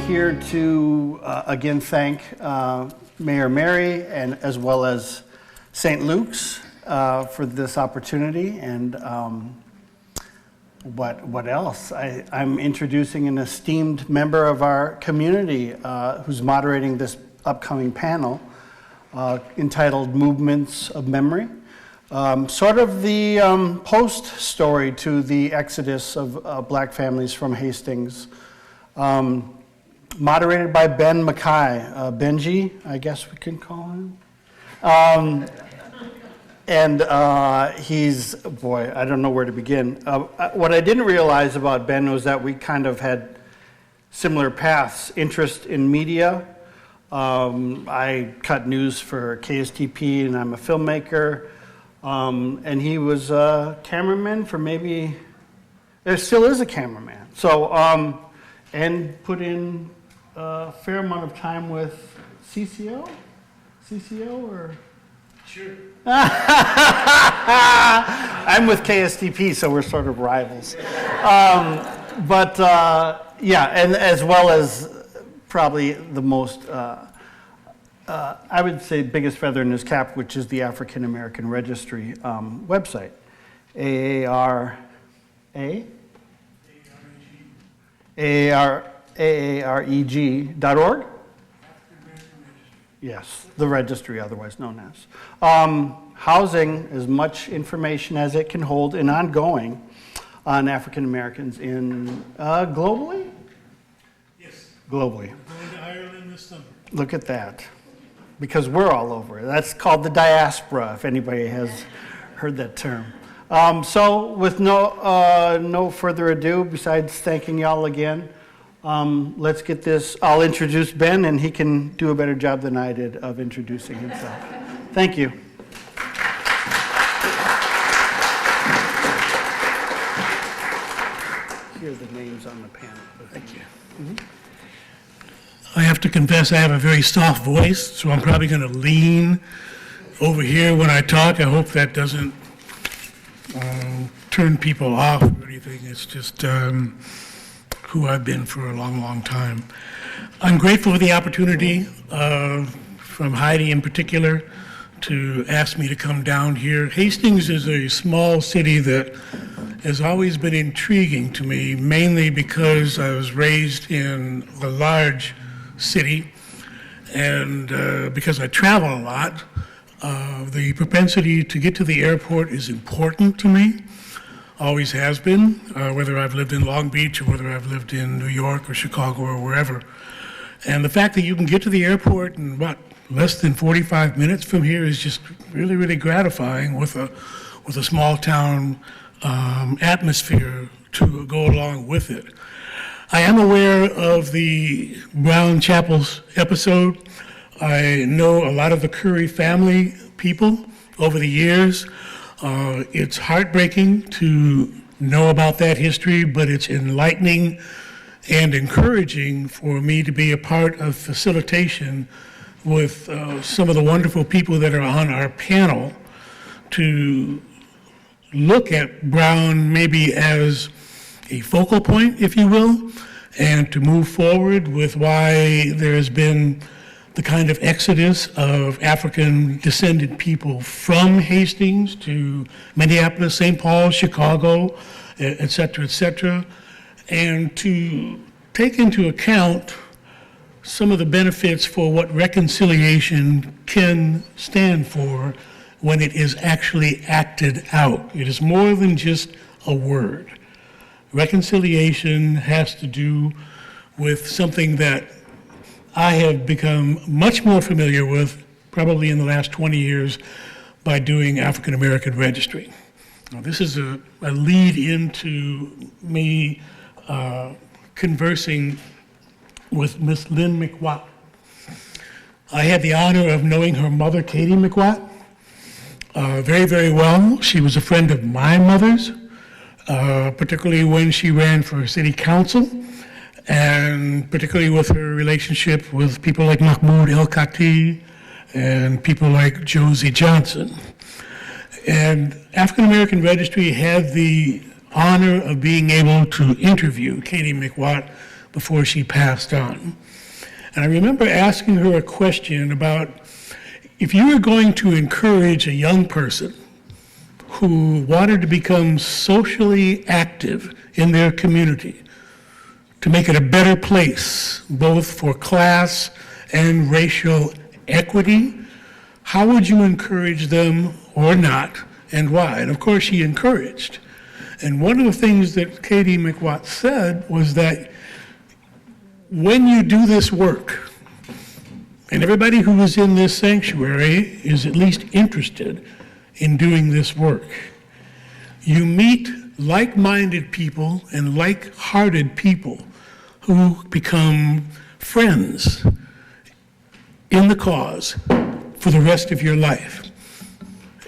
here to again thank Mayor Mary and as well as St. Luke's for this opportunity. And what else? I'm introducing an esteemed member of our community who's moderating this upcoming panel entitled Movements of Memory. Sort of the post story to the exodus of black families from Hastings. Moderated by Ben Mackay, Benji, I guess we can call him. He's, boy, I don't know where to begin. What I didn't realize about Ben was that we kind of had similar paths, interest in media. I cut news for KSTP and I'm a filmmaker. And he was a cameraman for maybe, there still is a cameraman. So, and put in a fair amount of time with CCO or? Sure. I'm with KSTP, so we're sort of rivals. Yeah, and as well as probably the most, I would say biggest feather in his cap, which is the African American Registry website, AAREG.org? Yes, the registry, otherwise known as. Housing as much information as it can hold and ongoing on African Americans in globally? Yes. Globally. I'm going to Ireland this summer. Look at that. Because we're all over. That's called the diaspora, if anybody has heard that term. So with no further ado, besides thanking y'all again, let's get this. I'll introduce Ben, and he can do a better job than I did of introducing himself. Thank you. Here are the names on the panel. Thank you. Mm-hmm. I have to confess I have a very soft voice, so I'm probably going to lean over here when I talk. I hope that doesn't turn people off or anything. It's just who I've been for a long, long time. I'm grateful for the opportunity from Heidi in particular to ask me to come down here. Hastings is a small city that has always been intriguing to me, mainly because I was raised in a large city, and because I travel a lot, the propensity to get to the airport is important to me, always has been, whether I've lived in Long Beach or whether I've lived in New York or Chicago or wherever. And the fact that you can get to the airport in, less than 45 minutes from here is just really, really gratifying with a small town atmosphere to go along with it. I am aware of the Brown Chapels episode. I know a lot of the Curry family people over the years. It's heartbreaking to know about that history, but it's enlightening and encouraging for me to be a part of facilitation with some of the wonderful people that are on our panel to look at Brown maybe as a focal point, if you will, and to move forward with why there has been the kind of exodus of African descended people from Hastings to Minneapolis, St. Paul, Chicago, et cetera, and to take into account some of the benefits for what reconciliation can stand for when it is actually acted out. It is more than just a word. Reconciliation has to do with something that I have become much more familiar with probably in the last 20 years by doing African American Registry. Now, this is a lead into me conversing with Miss Lynn McWatt. I had the honor of knowing her mother, Katie McWatt, very, very well. She was a friend of my mother's, particularly when she ran for city council, and particularly with her relationship with people like Mahmoud El-Khati and people like Josie Johnson. And African American Registry had the honor of being able to interview Katie McWatt before she passed on. And I remember asking her a question about if you were going to encourage a young person who wanted to become socially active in their community, to make it a better place, both for class and racial equity, how would you encourage them or not, and why? And of course, she encouraged. And one of the things that Katie McWatt said was that when you do this work, and everybody who is in this sanctuary is at least interested in doing this work, you meet like-minded people and like-hearted people who become friends in the cause for the rest of your life.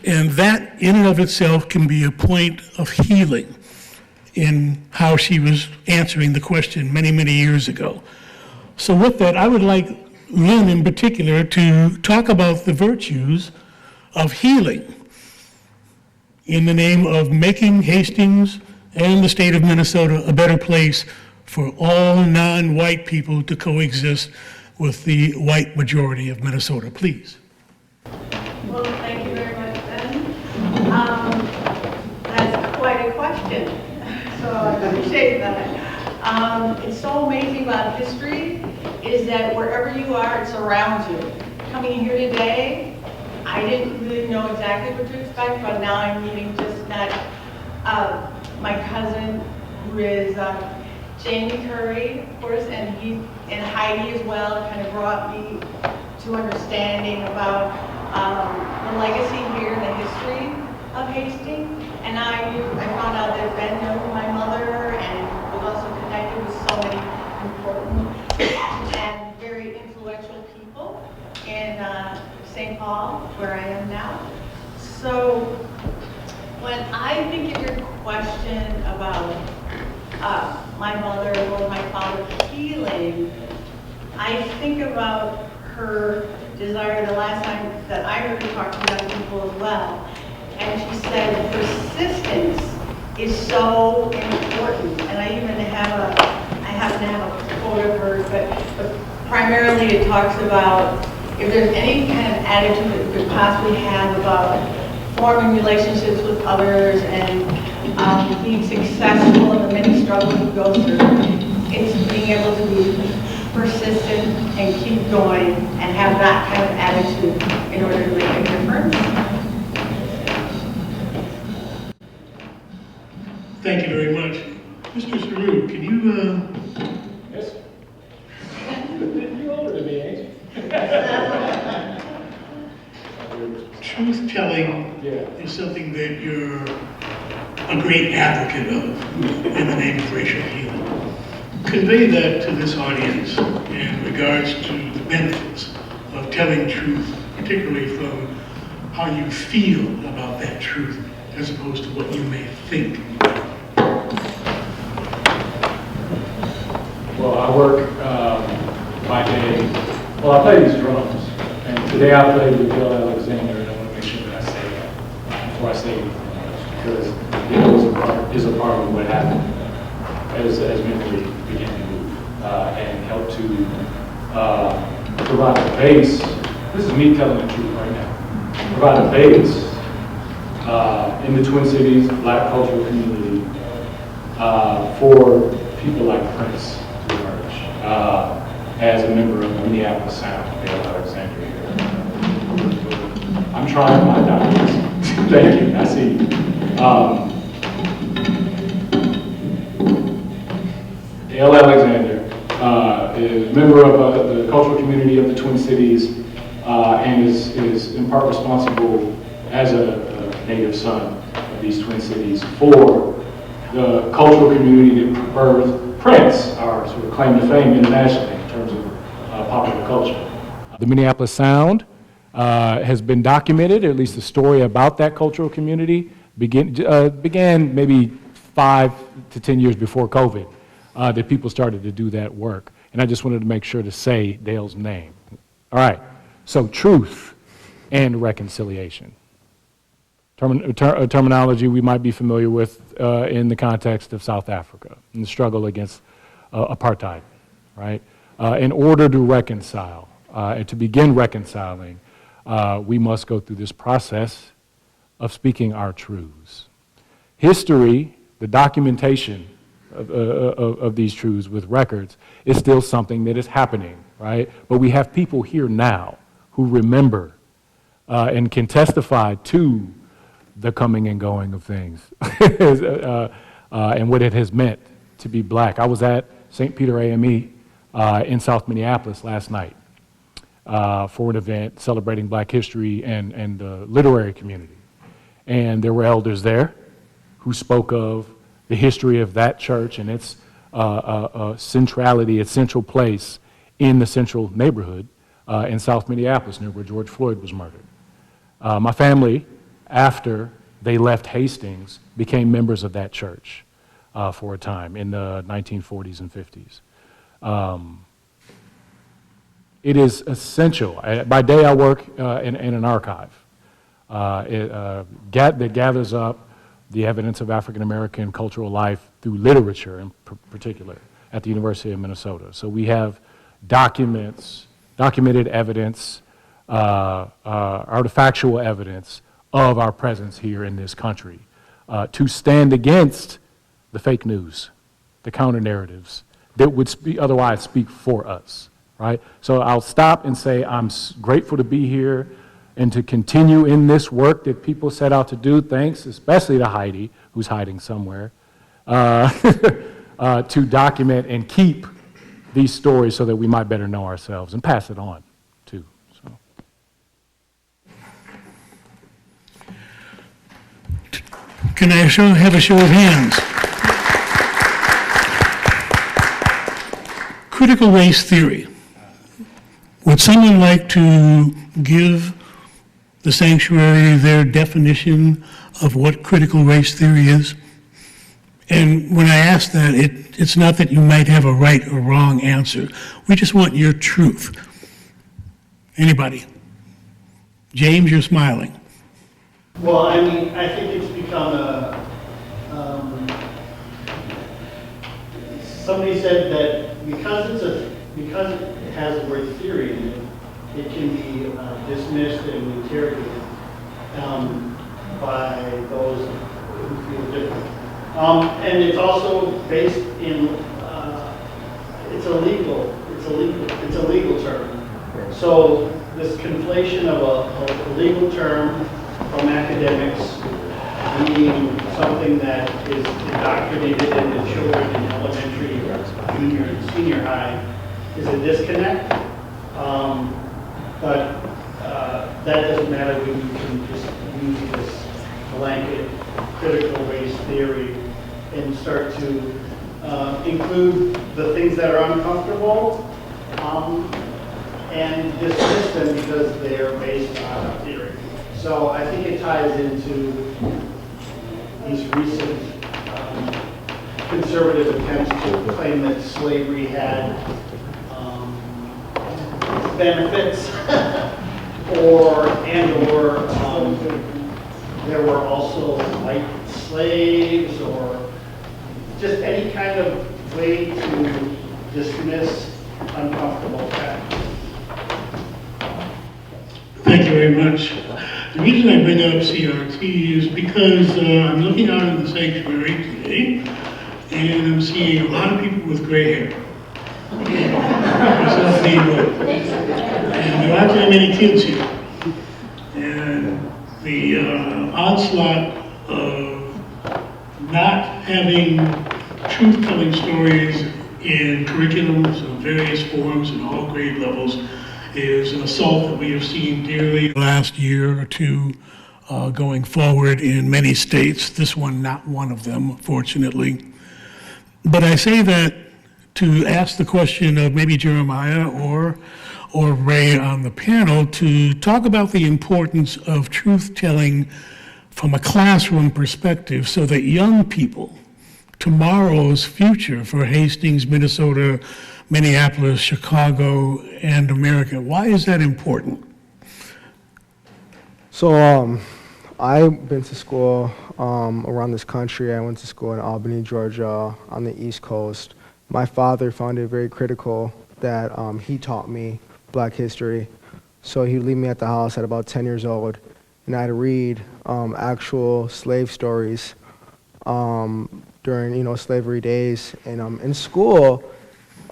And that in and of itself can be a point of healing in how she was answering the question many, many years ago. So with that, I would like Lynn in particular to talk about the virtues of healing in the name of making Hastings and the state of Minnesota a better place for all non-white people to coexist with the white majority of Minnesota. Please. Well, thank you very much, Ben. That's quite a question, so I appreciate that. It's so amazing about history is that wherever you are, it surrounds you. Coming here today, I didn't really know exactly what to expect, but now I'm meeting just not my cousin, who is Jamie Curry, of course, and Heidi as well, kind of brought me to understanding about the legacy here, the history of Hastings. And I found out that Ben knew my mother and was also connected with so many important and very influential people in St. Paul, where I am now. So when I think of your question about my mother or my father healing, I think about her desire the last time that I heard her talk to young people as well. And she said persistence is so important. And I even happen to have a quote of hers, but primarily it talks about if there's any kind of attitude that we could possibly have about forming relationships with others and being successful in the many struggles we go through, it's being able to be persistent and keep going and have that kind of attitude in order to make a difference. Thank you very much. Mr. Saru, can you... Yes. You're older than me, ain't you? Truth-telling is something that you're a great advocate of in the name of racial healing. Convey that to this audience in regards to the benefits of telling truth, particularly from how you feel about that truth, as opposed to what you may think. Well, I work my day, well, I play these drums, and today I played with Bill Alexander, and I want to make sure that I say that before I say anything else, because it is a part of what happened as memory began to move and help to provide a base. This is me telling the truth right now. Provide a base in the Twin Cities Black cultural community for people like Prince to emerge as a member of the Minneapolis Sound, Bill Alexander here. I'm trying my darndest. Thank you. I see you. Dale Alexander is a member of the cultural community of the Twin Cities and is in part responsible as a native son of these Twin Cities for the cultural community that birthed Prince, our sort of claim to fame internationally in terms of popular culture. The Minneapolis Sound has been documented, or at least the story about that cultural community began maybe 5 to 10 years before COVID. That people started to do that work. And I just wanted to make sure to say Dale's name. All right, so truth and reconciliation. A terminology we might be familiar with in the context of South Africa and the struggle against apartheid. right? In order to reconcile and to begin reconciling, we must go through this process of speaking our truths. History, the documentation of these truths with records, is still something that is happening, right? But we have people here now who remember and can testify to the coming and going of things and what it has meant to be black. I was at St. Peter AME in South Minneapolis last night for an event celebrating black history and the literary community. And there were elders there who spoke of the history of that church and its centrality, its central place in the central neighborhood in South Minneapolis, near where George Floyd was murdered. My family, after they left Hastings, became members of that church for a time in the 1940s and 50s. It is essential. By day, I work in an archive that gathers up the evidence of African American cultural life through literature in particular at the University of Minnesota. So we have documents, documented evidence, artifactual evidence of our presence here in this country to stand against the fake news, the counter narratives that would otherwise speak for us, right? So I'll stop and say I'm grateful to be here and to continue in this work that people set out to do, thanks especially to Heidi, who's hiding somewhere, to document and keep these stories so that we might better know ourselves and pass it on, too. So. Can I have a show of hands? Critical race theory. Would someone like to give the sanctuary their definition of what critical race theory is? And when I ask that, it's not that you might have a right or wrong answer. We just want your truth. Anybody? James, you're smiling. Well, I mean, I think it's become somebody said that because it has the word theory in it, it can be dismissed and interrogated by those who feel different. And it's also based in it's a legal term. So this conflation of a legal term from academics being something that is indoctrinated into children in elementary, junior, and senior high is a disconnect. But that doesn't matter. We can just use this blanket critical race theory and start to include the things that are uncomfortable and dismiss them because they are based on a theory. So I think it ties into these recent conservative attempts to claim that slavery had benefits or there were also white slaves or just any kind of way to dismiss uncomfortable facts. Thank you very much. The reason I bring up CRT is because I'm looking out in the sanctuary today and I'm seeing a lot of people with gray hair. Myself being one. And there aren't very many kids here. And the onslaught of not having truth-telling stories in curriculums of various forms and all grade levels is an assault that we have seen dearly last year or two going forward in many states. This one, not one of them, fortunately. But I say that to ask the question of maybe Jeremiah or Ray on the panel to talk about the importance of truth-telling from a classroom perspective so that young people, tomorrow's future for Hastings, Minnesota, Minneapolis, Chicago, and America. Why is that important? So I've been to school around this country. I went to school in Albany, Georgia, on the East Coast. my father found it very critical that he taught me Black history. So he'd leave me at the house at about 10 years old, and I'd read actual slave stories during, slavery days. And in school, it's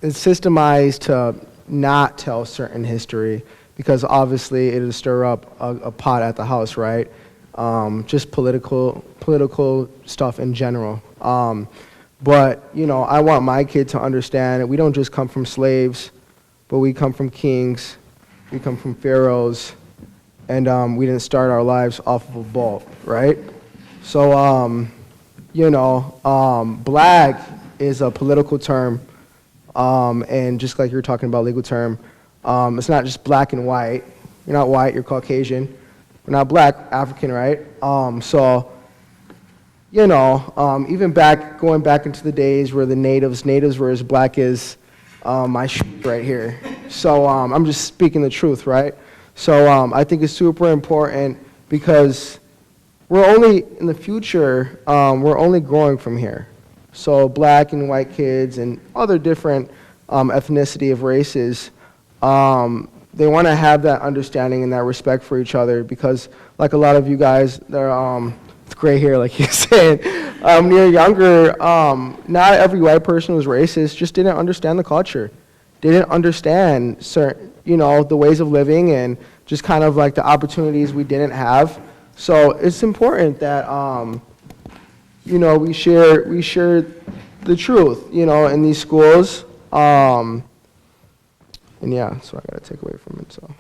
systemized to not tell certain history because obviously it'll stir up a pot at the house, right? Just political stuff in general. But, I want my kid to understand that we don't just come from slaves, but we come from kings, we come from pharaohs, and we didn't start our lives off of a boat, right? So, Black is a political term, and just like you're talking about legal term, it's not just black and white. You're not white, you're Caucasian. We're not Black, African, right? Even going back into the days where the natives were as black as my shoes right here. So I'm just speaking the truth, right? So I think it's super important because we're only, in the future, we're only growing from here. So Black and white kids and other different ethnicity of races, they want to have that understanding and that respect for each other because, like a lot of you guys, they're with gray hair, like you said, when you're younger, not every white person was racist, just didn't understand the culture. Didn't understand certain, the ways of living and just kind of like the opportunities we didn't have. So it's important that, we share the truth, in these schools. And yeah, so I got to take away from it, so.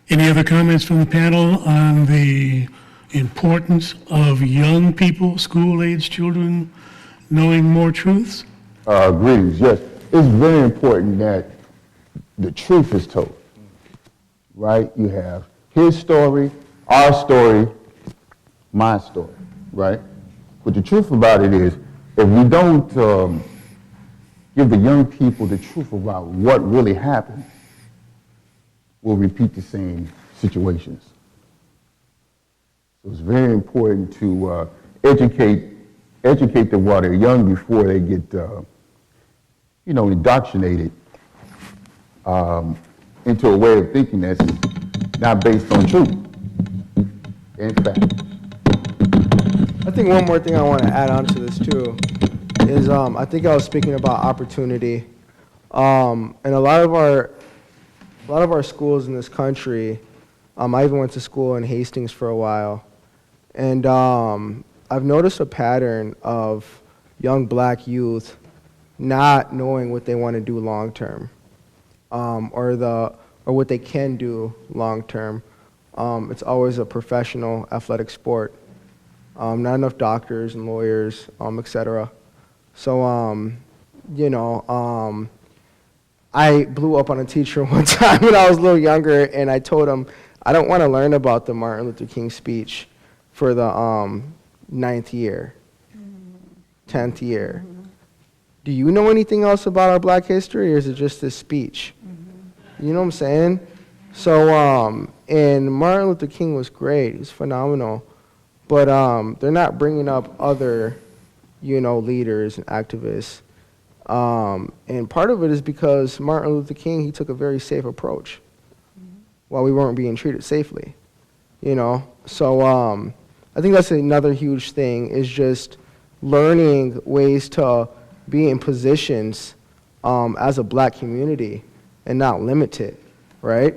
Any other comments from the panel on the importance of young people, school-age children, knowing more truths? Greetings, yes. It's very important that the truth is told, right? You have his story, our story, my story, right? But the truth about it is, if we don't give the young people the truth about what really happened, we'll repeat the same situations. So it's very important to educate them while they're young before they get, indoctrinated into a way of thinking that's not based on truth. In fact. I think one more thing I want to add on to this too is I think I was speaking about opportunity, and a lot of our schools in this country. I even went to school in Hastings for a while, and I've noticed a pattern of young Black youth not knowing what they want to do long term, or what they can do long term. It's always a professional athletic sport. Not enough doctors and lawyers, etc. So, I blew up on a teacher one time when I was a little younger, and I told him, I don't want to learn about the Martin Luther King speech for the 9th year, 10th year. Do you know anything else about our Black history, or is it just this speech? You know what I'm saying? So, and Martin Luther King was great. He was phenomenal. But they're not bringing up other, leaders and activists. And part of it is because Martin Luther King, he took a very safe approach while we weren't being treated safely, So I think that's another huge thing is just learning ways to be in positions as a Black community and not limited, right?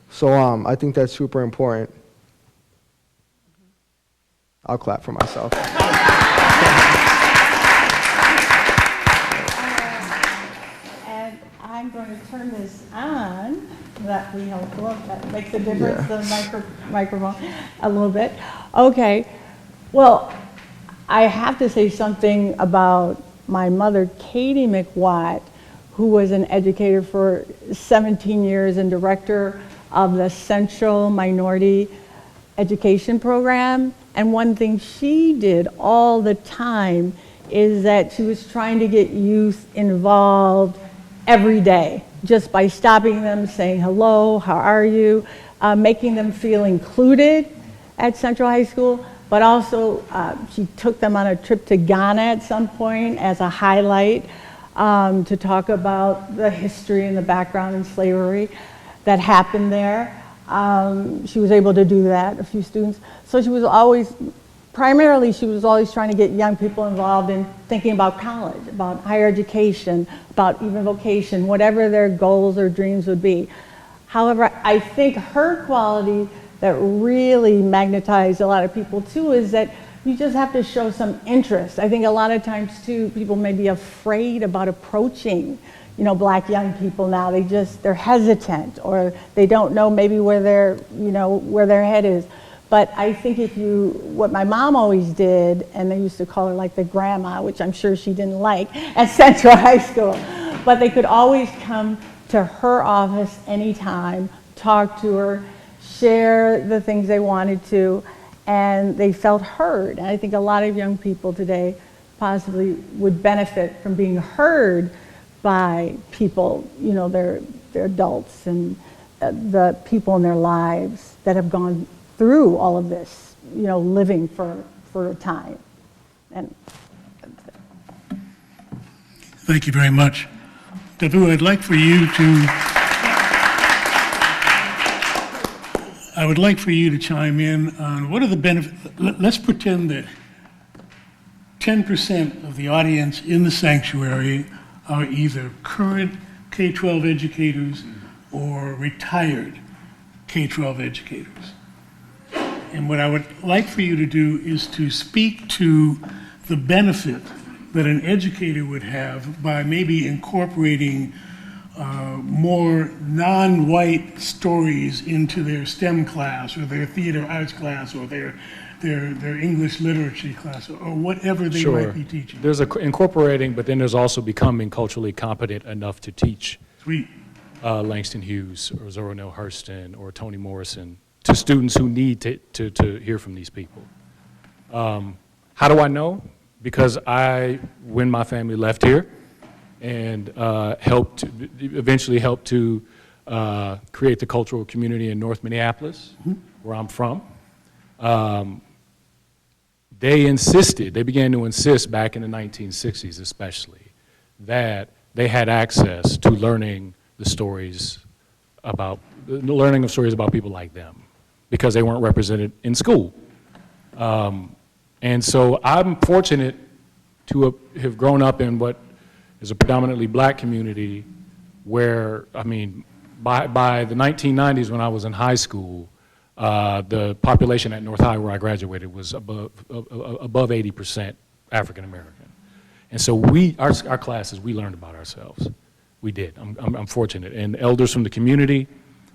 So I think that's super important. I'll clap for myself. And I'm going to turn this on. That we helpful. That makes a difference. Yeah. The microphone a little bit. Okay. Well, I have to say something about my mother, Katie McWatt, who was an educator for 17 years and director of the Central Minority Education Program. And one thing she did all the time is that she was trying to get youth involved every day. just by stopping them, saying hello, how are you, making them feel included at Central High School, but also she took them on a trip to Ghana at some point as a highlight to talk about the history and the background in slavery that happened there. She was able to do that, a few students. So she was always, primarily she was always trying to get young people involved in thinking about college, about higher education, about even vocation, whatever their goals or dreams would be. However, I think her quality that really magnetized a lot of people too is that you just have to show some interest. I think a lot of times too, people may be afraid about approaching, black young people now. They're hesitant, or they don't know maybe where their head is. But I think what my mom always did, and they used to call her like the grandma, which I'm sure she didn't like at Central High School, but they could always come to her office anytime, talk to her, share the things they wanted to, and they felt heard. And I think a lot of young people today possibly would benefit from being heard by people, their adults and the people in their lives that have gone through all of this, living for a time. And Thank you very much. Davu, I'd like for you to chime in on what are the benefits. Let's pretend that 10% of the audience in the sanctuary are either current K-12 educators or retired K-12 educators. And what I would like for you to do is to speak to the benefit that an educator would have by maybe incorporating more non-white stories into their STEM class or their theater arts class or their English literature class or whatever they might be teaching. There's incorporating, but then there's also becoming culturally competent enough to teach. Sweet. Langston Hughes or Zora Neale Hurston or Toni Morrison to students who need to hear from these people. How do I know? Because when my family left here and eventually helped to create the cultural community in North Minneapolis, where I'm from, they began to insist back in the 1960s especially, that they had access to learning of stories about people like them, because they weren't represented in school. And so I'm fortunate to have grown up in what is a predominantly black community where, by the 1990s when I was in high school, the population at North High where I graduated was above 80% African American. And so our classes, we learned about ourselves. We did. I'm fortunate. And elders from the community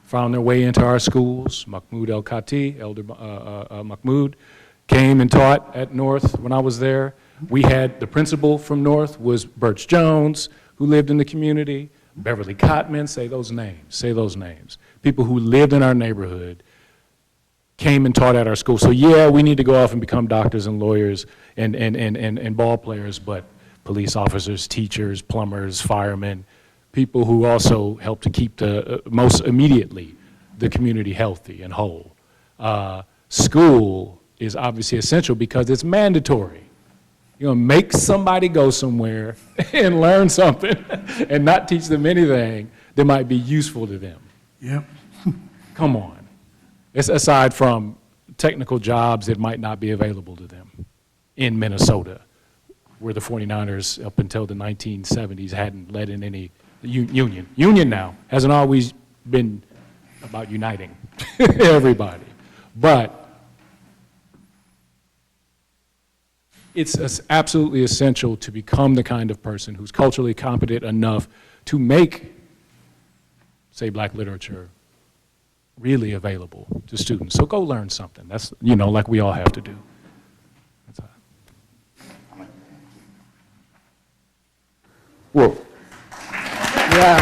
found their way into our schools. Mahmoud El-Khati, Elder Mahmoud, came and taught at North when I was there. We had the principal from North was Birch Jones, who lived in the community. Beverly Cotman, say those names. People who lived in our neighborhood came and taught at our school. So yeah, we need to go off and become doctors and lawyers and ball players, but police officers, teachers, plumbers, firemen, people who also help to keep most immediately the community healthy and whole. School is obviously essential because it's mandatory. Make somebody go somewhere and learn something and not teach them anything that might be useful to them. Yep. Come on. It's aside from technical jobs that might not be available to them in Minnesota, where the 49ers up until the 1970s hadn't let in any union. Union now hasn't always been about uniting everybody. But it's absolutely essential to become the kind of person who's culturally competent enough to make, say, black literature really available to students. So go learn something. That's, like we all have to do. That's all. Well, Yeah.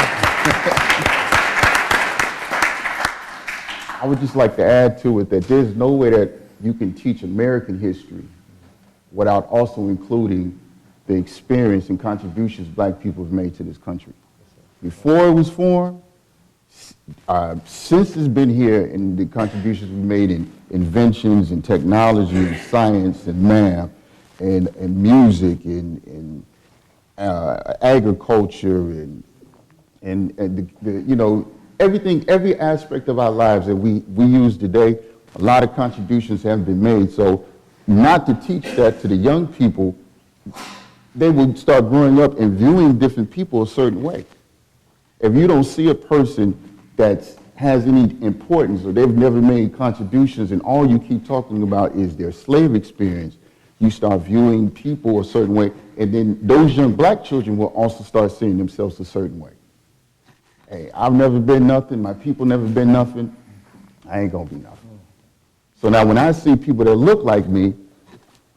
I would just like to add to it that there's no way that you can teach American history without also including the experience and contributions black people have made to this country. before it was formed, since it's been here, and the contributions we made in inventions and technology and science and math and music and agriculture and you know, everything, every aspect of our lives that we use today, a lot of contributions have been made. So not to teach that to the young people, they will start growing up and viewing different people a certain way. If you don't see a person that has any importance or they've never made contributions and all you keep talking about is their slave experience, you start viewing people a certain way, and then those young black children will also start seeing themselves a certain way. Hey, I've never been nothing, my people never been nothing, I ain't gonna be nothing. So now when I see people that look like me,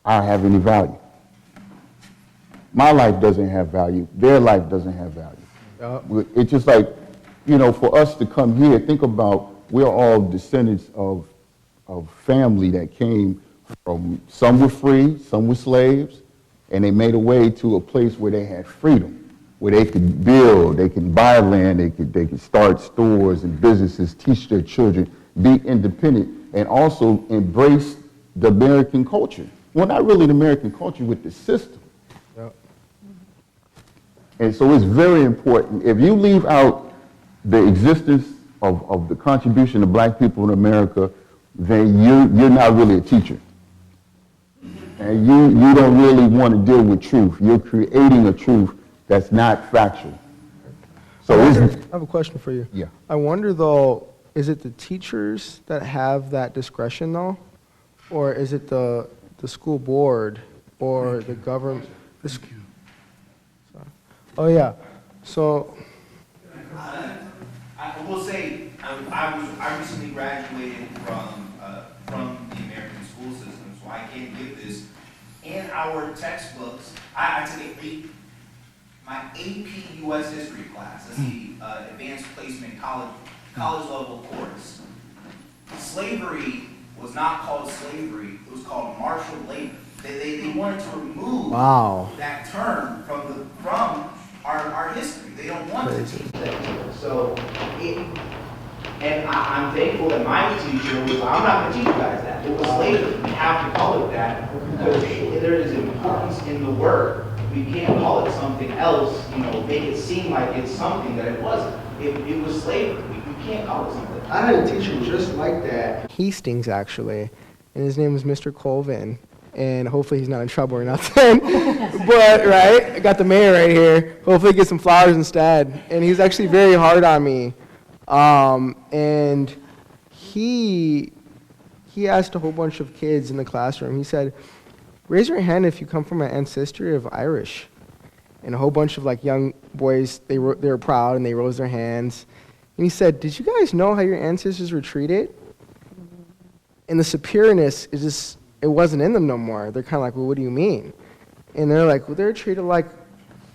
I don't have any value. My life doesn't have value, their life doesn't have value. It's just like, you know, for us to come here, think about, we're all descendants of family that came from, some were free, some were slaves, and they made a way to a place where they had freedom, where they could build, they could buy land, they could start stores and businesses, teach their children, be independent, and also embrace the American culture. Well, not really the American culture, with the system. And so it's very important. If you leave out the existence of the contribution of black people in America, then you're not really a teacher. And you don't really want to deal with truth. You're creating a truth that's not factual. So I have a question for you. Yeah. I wonder, though, is it the teachers that have that discretion, though? Or is it the school board or the government? Oh, yeah. So, I will say, I recently graduated from the American school system, so I can give this. In our textbooks, I took my AP U.S. history class. That's the advanced placement college level course. Slavery was not called slavery; it was called martial labor. They wanted to remove that term from our history. They don't want to teach that to us. So, and I'm thankful that my teacher was, I'm not going to teach you guys that. It was slavery. We have to call it that because there is importance in the word. We can't call it something else, you know, make it seem like it's something that it wasn't. It was slavery. We can't call it something. I had a teacher just like that. Hastings, actually, and his name was Mr. Colvin. And hopefully he's not in trouble or nothing. But, right, I got the mayor right here. Hopefully he gets some flowers instead. And he's actually very hard on me. And he asked a whole bunch of kids in the classroom. He said, raise your hand if you come from an ancestry of Irish. And a whole bunch of like young boys, they were proud and they rose their hands. And he said, did you guys know how your ancestors were treated? And the superiorness is just, it wasn't in them no more. They're kind of like, well, what do you mean? And they're like, well, they're treated like,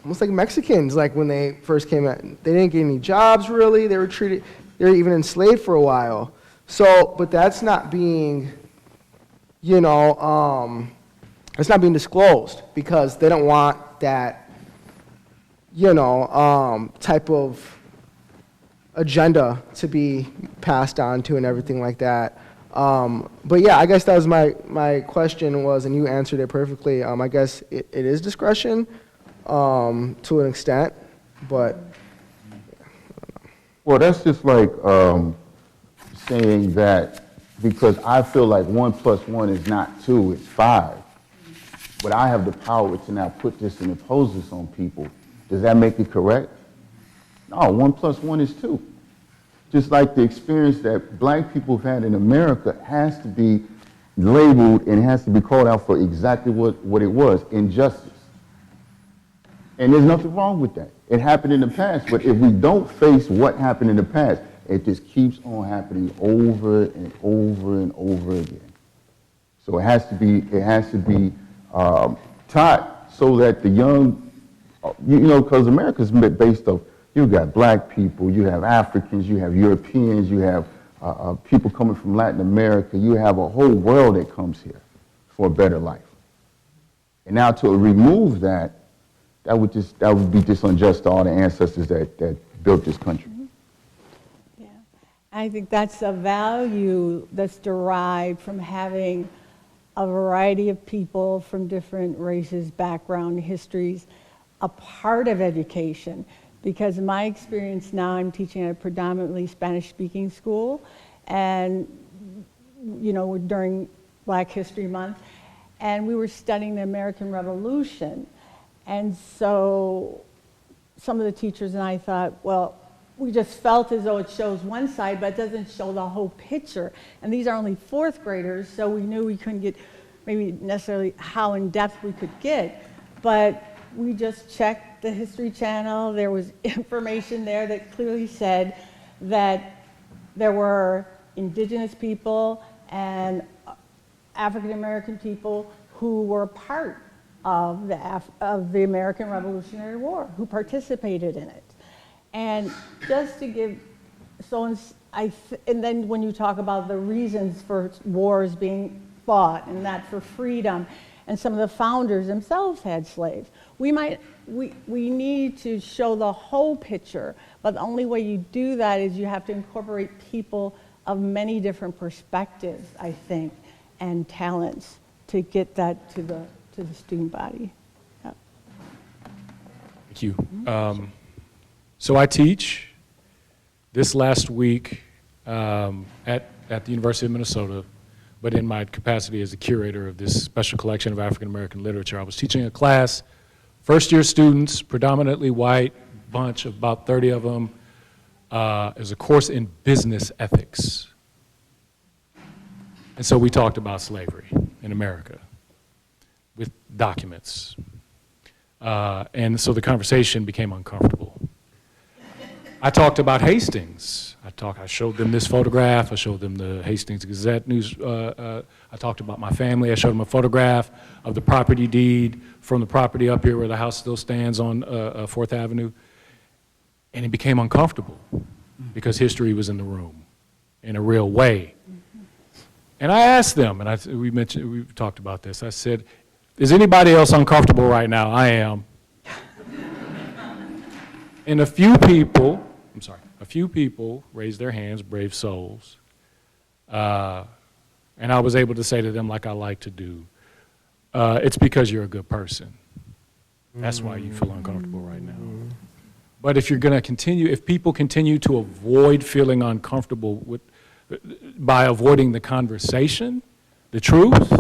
almost like Mexicans, like when they first came out. They didn't get any jobs, really. They were even enslaved for a while. So, but that's not being, you know, it's not being disclosed because they don't want that, you know, type of agenda to be passed on to and everything like that. But yeah, I guess that was my question was, and you answered it perfectly. I guess it is discretion to an extent, but. Well, that's just like saying that because I feel like 1 + 1 is not 2, it's 5. But I have the power to now put this and impose this on people. Does that make it correct? No, 1 + 1 is 2. Just like the experience that black people have had in America has to be labeled and has to be called out for exactly what it was, injustice. And there's nothing wrong with that. It happened in the past, but if we don't face what happened in the past, it just keeps on happening over and over and over again. So it has to be taught so that the young, you know, because America's based off, you got black people, you have Africans, you have Europeans, you have people coming from Latin America, you have a whole world that comes here for a better life. And now to remove that, that would be just unjust to all the ancestors that built this country. Yeah. I think that's a value that's derived from having a variety of people from different races, background, histories, a part of education. Because in my experience now, I'm teaching at a predominantly Spanish-speaking school, and we're during Black History Month, and we were studying the American Revolution. And so some of the teachers and I thought, well, we just felt as though it shows one side, but it doesn't show the whole picture. And these are only fourth graders, so we knew we couldn't get maybe necessarily how in depth we could get. But we just checked the History Channel. There was information there that clearly said that there were indigenous people and African American people who were part of the American Revolutionary War, who participated in it. And just to give, and then when you talk about the reasons for wars being fought, and that for freedom, and some of the founders themselves had slaves, we need to show the whole picture, but the only way you do that is you have to incorporate people of many different perspectives, I think, and talents to get that to the student body. Yeah. Thank you. So I teach this last week at the University of Minnesota, but in my capacity as the curator of this special collection of African American literature. I was teaching a class, first-year students, predominantly white, bunch of about 30 of them. It was a course in business ethics. And so we talked about slavery in America with documents. And so the conversation became uncomfortable. I talked about Hastings. I showed them this photograph. I showed them the Hastings Gazette news. I talked about my family. I showed them a photograph of the property deed from the property up here where the house still stands on 4th Avenue. And it became uncomfortable because history was in the room in a real way. And I asked them, and we talked about this. I said, is anybody else uncomfortable right now? I am. And a few people raised their hands, brave souls. And I was able to say to them, like I like to do, it's because you're a good person. That's why you feel uncomfortable right now. But if you're going to continue, if people continue to avoid feeling uncomfortable by avoiding the conversation, the truth,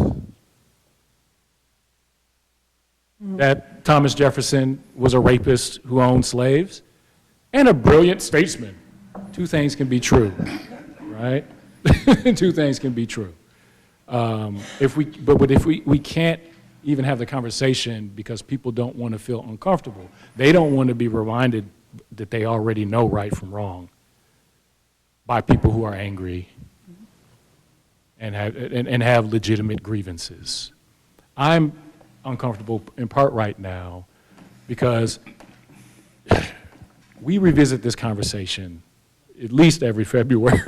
that Thomas Jefferson was a rapist who owned slaves and a brilliant statesman. Two things can be true, right? Two things can be true. If we can't even have the conversation because people don't want to feel uncomfortable. They don't want to be reminded that they already know right from wrong by people who are angry and have legitimate grievances. I'm uncomfortable in part right now because we revisit this conversation at least every February.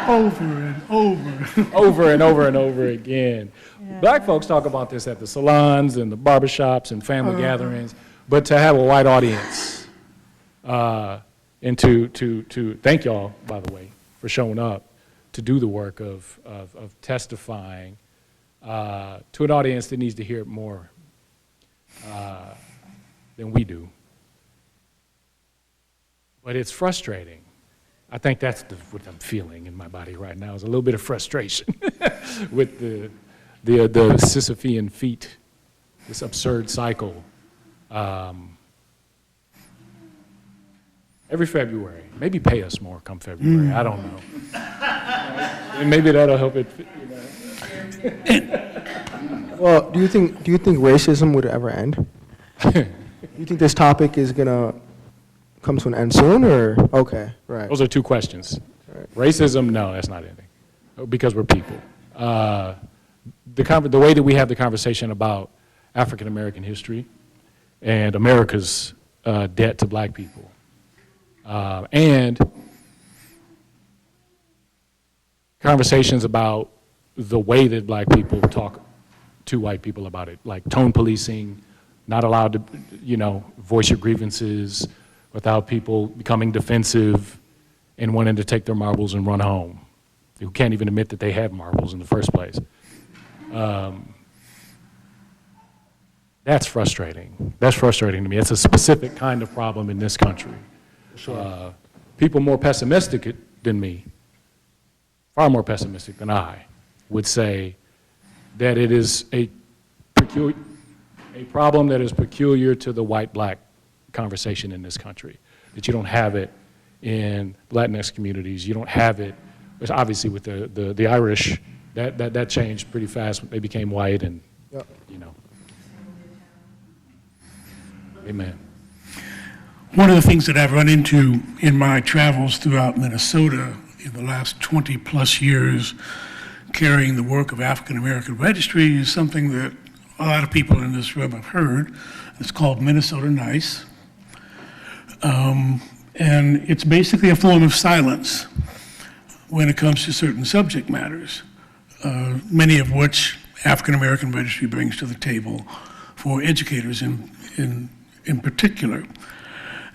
Over and over. Over and over and over again. Yeah. Black folks talk about this at the salons and the barbershops and family gatherings, but to have a white audience and to thank y'all, by the way, for showing up to do the work of testifying to an audience that needs to hear it more than we do. But it's frustrating. I think that's what I'm feeling in my body right now is a little bit of frustration with the Sisyphean feat, this absurd cycle. Every February, maybe pay us more come February. I don't know. And maybe that'll help it. Well, do you think racism would ever end? Do you think this topic is gonna come to an end soon, or okay, right? Those are two questions. Right. Racism, no, that's not anything, because we're people. The way that we have the conversation about African American history and America's debt to black people, and conversations about the way that black people talk to white people about it, like tone policing, not allowed to, voice your grievances, without people becoming defensive and wanting to take their marbles and run home, who can't even admit that they have marbles in the first place. That's frustrating. That's frustrating to me. It's a specific kind of problem in this country. People more pessimistic than me, far more pessimistic than I, would say that it is a problem that is peculiar to the white-black conversation in this country, that you don't have it in Latinx communities. You don't have it, obviously with the Irish, that changed pretty fast when they became white and, you know. Amen. One of the things that I've run into in my travels throughout Minnesota in the last 20 plus years carrying the work of African American Registry is something that a lot of people in this room have heard. It's called Minnesota Nice. And it's basically a form of silence when it comes to certain subject matters, many of which African American Registry brings to the table for educators in particular.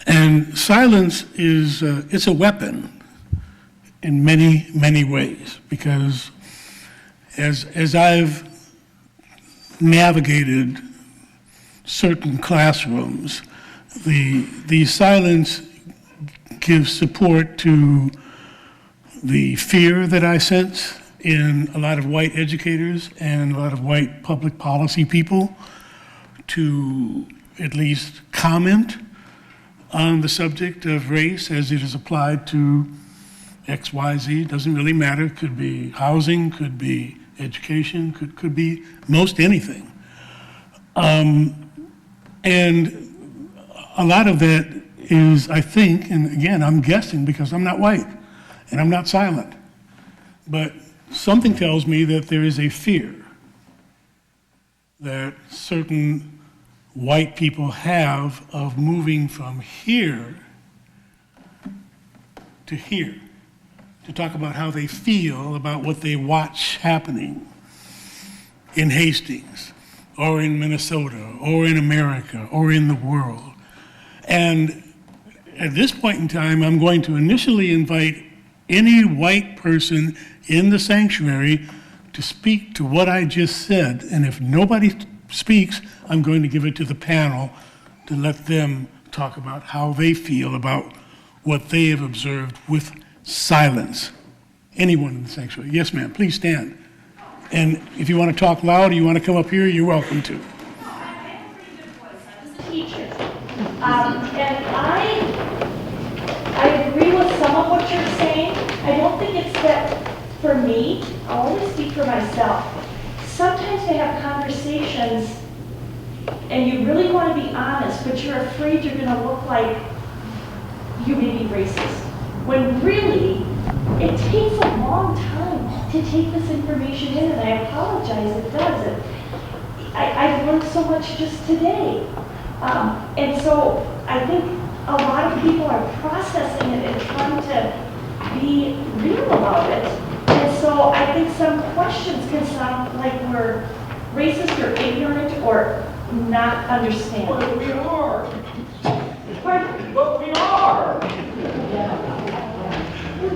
And silence is it's a weapon in many, many ways, because as I've navigated certain classrooms, the silence gives support to the fear that I sense in a lot of white educators and a lot of white public policy people to at least comment on the subject of race as it is applied to X, Y, Z. Doesn't really matter. Could be housing, could be education, could be most anything. And a lot of that is, I think, and again, I'm guessing because I'm not white and I'm not silent, but something tells me that there is a fear that certain white people have of moving from here to here, to talk about how they feel about what they watch happening in Hastings, or in Minnesota, or in America, or in the world. And at this point in time, I'm going to initially invite any white person in the sanctuary to speak to what I just said, and if nobody speaks, I'm going to give it to the panel to let them talk about how they feel about what they have observed with silence. Anyone in the sanctuary. Yes, ma'am, please stand. And if you want to talk loud or you want to come up here, you're welcome to. I have a pretty good voice. I was a teacher. And I agree with some of what you're saying. I don't think it's that for me. I'll only speak for myself. Sometimes they have conversations and you really want to be honest, but you're afraid you're going to look like you may be racist. When really, it takes a long time to take this information in, and I apologize, it does. I've learned so much just today. And so I think a lot of people are processing it and trying to be real about it. And so I think some questions can sound like we're racist or ignorant or not understanding. But we are. Pardon? But we are.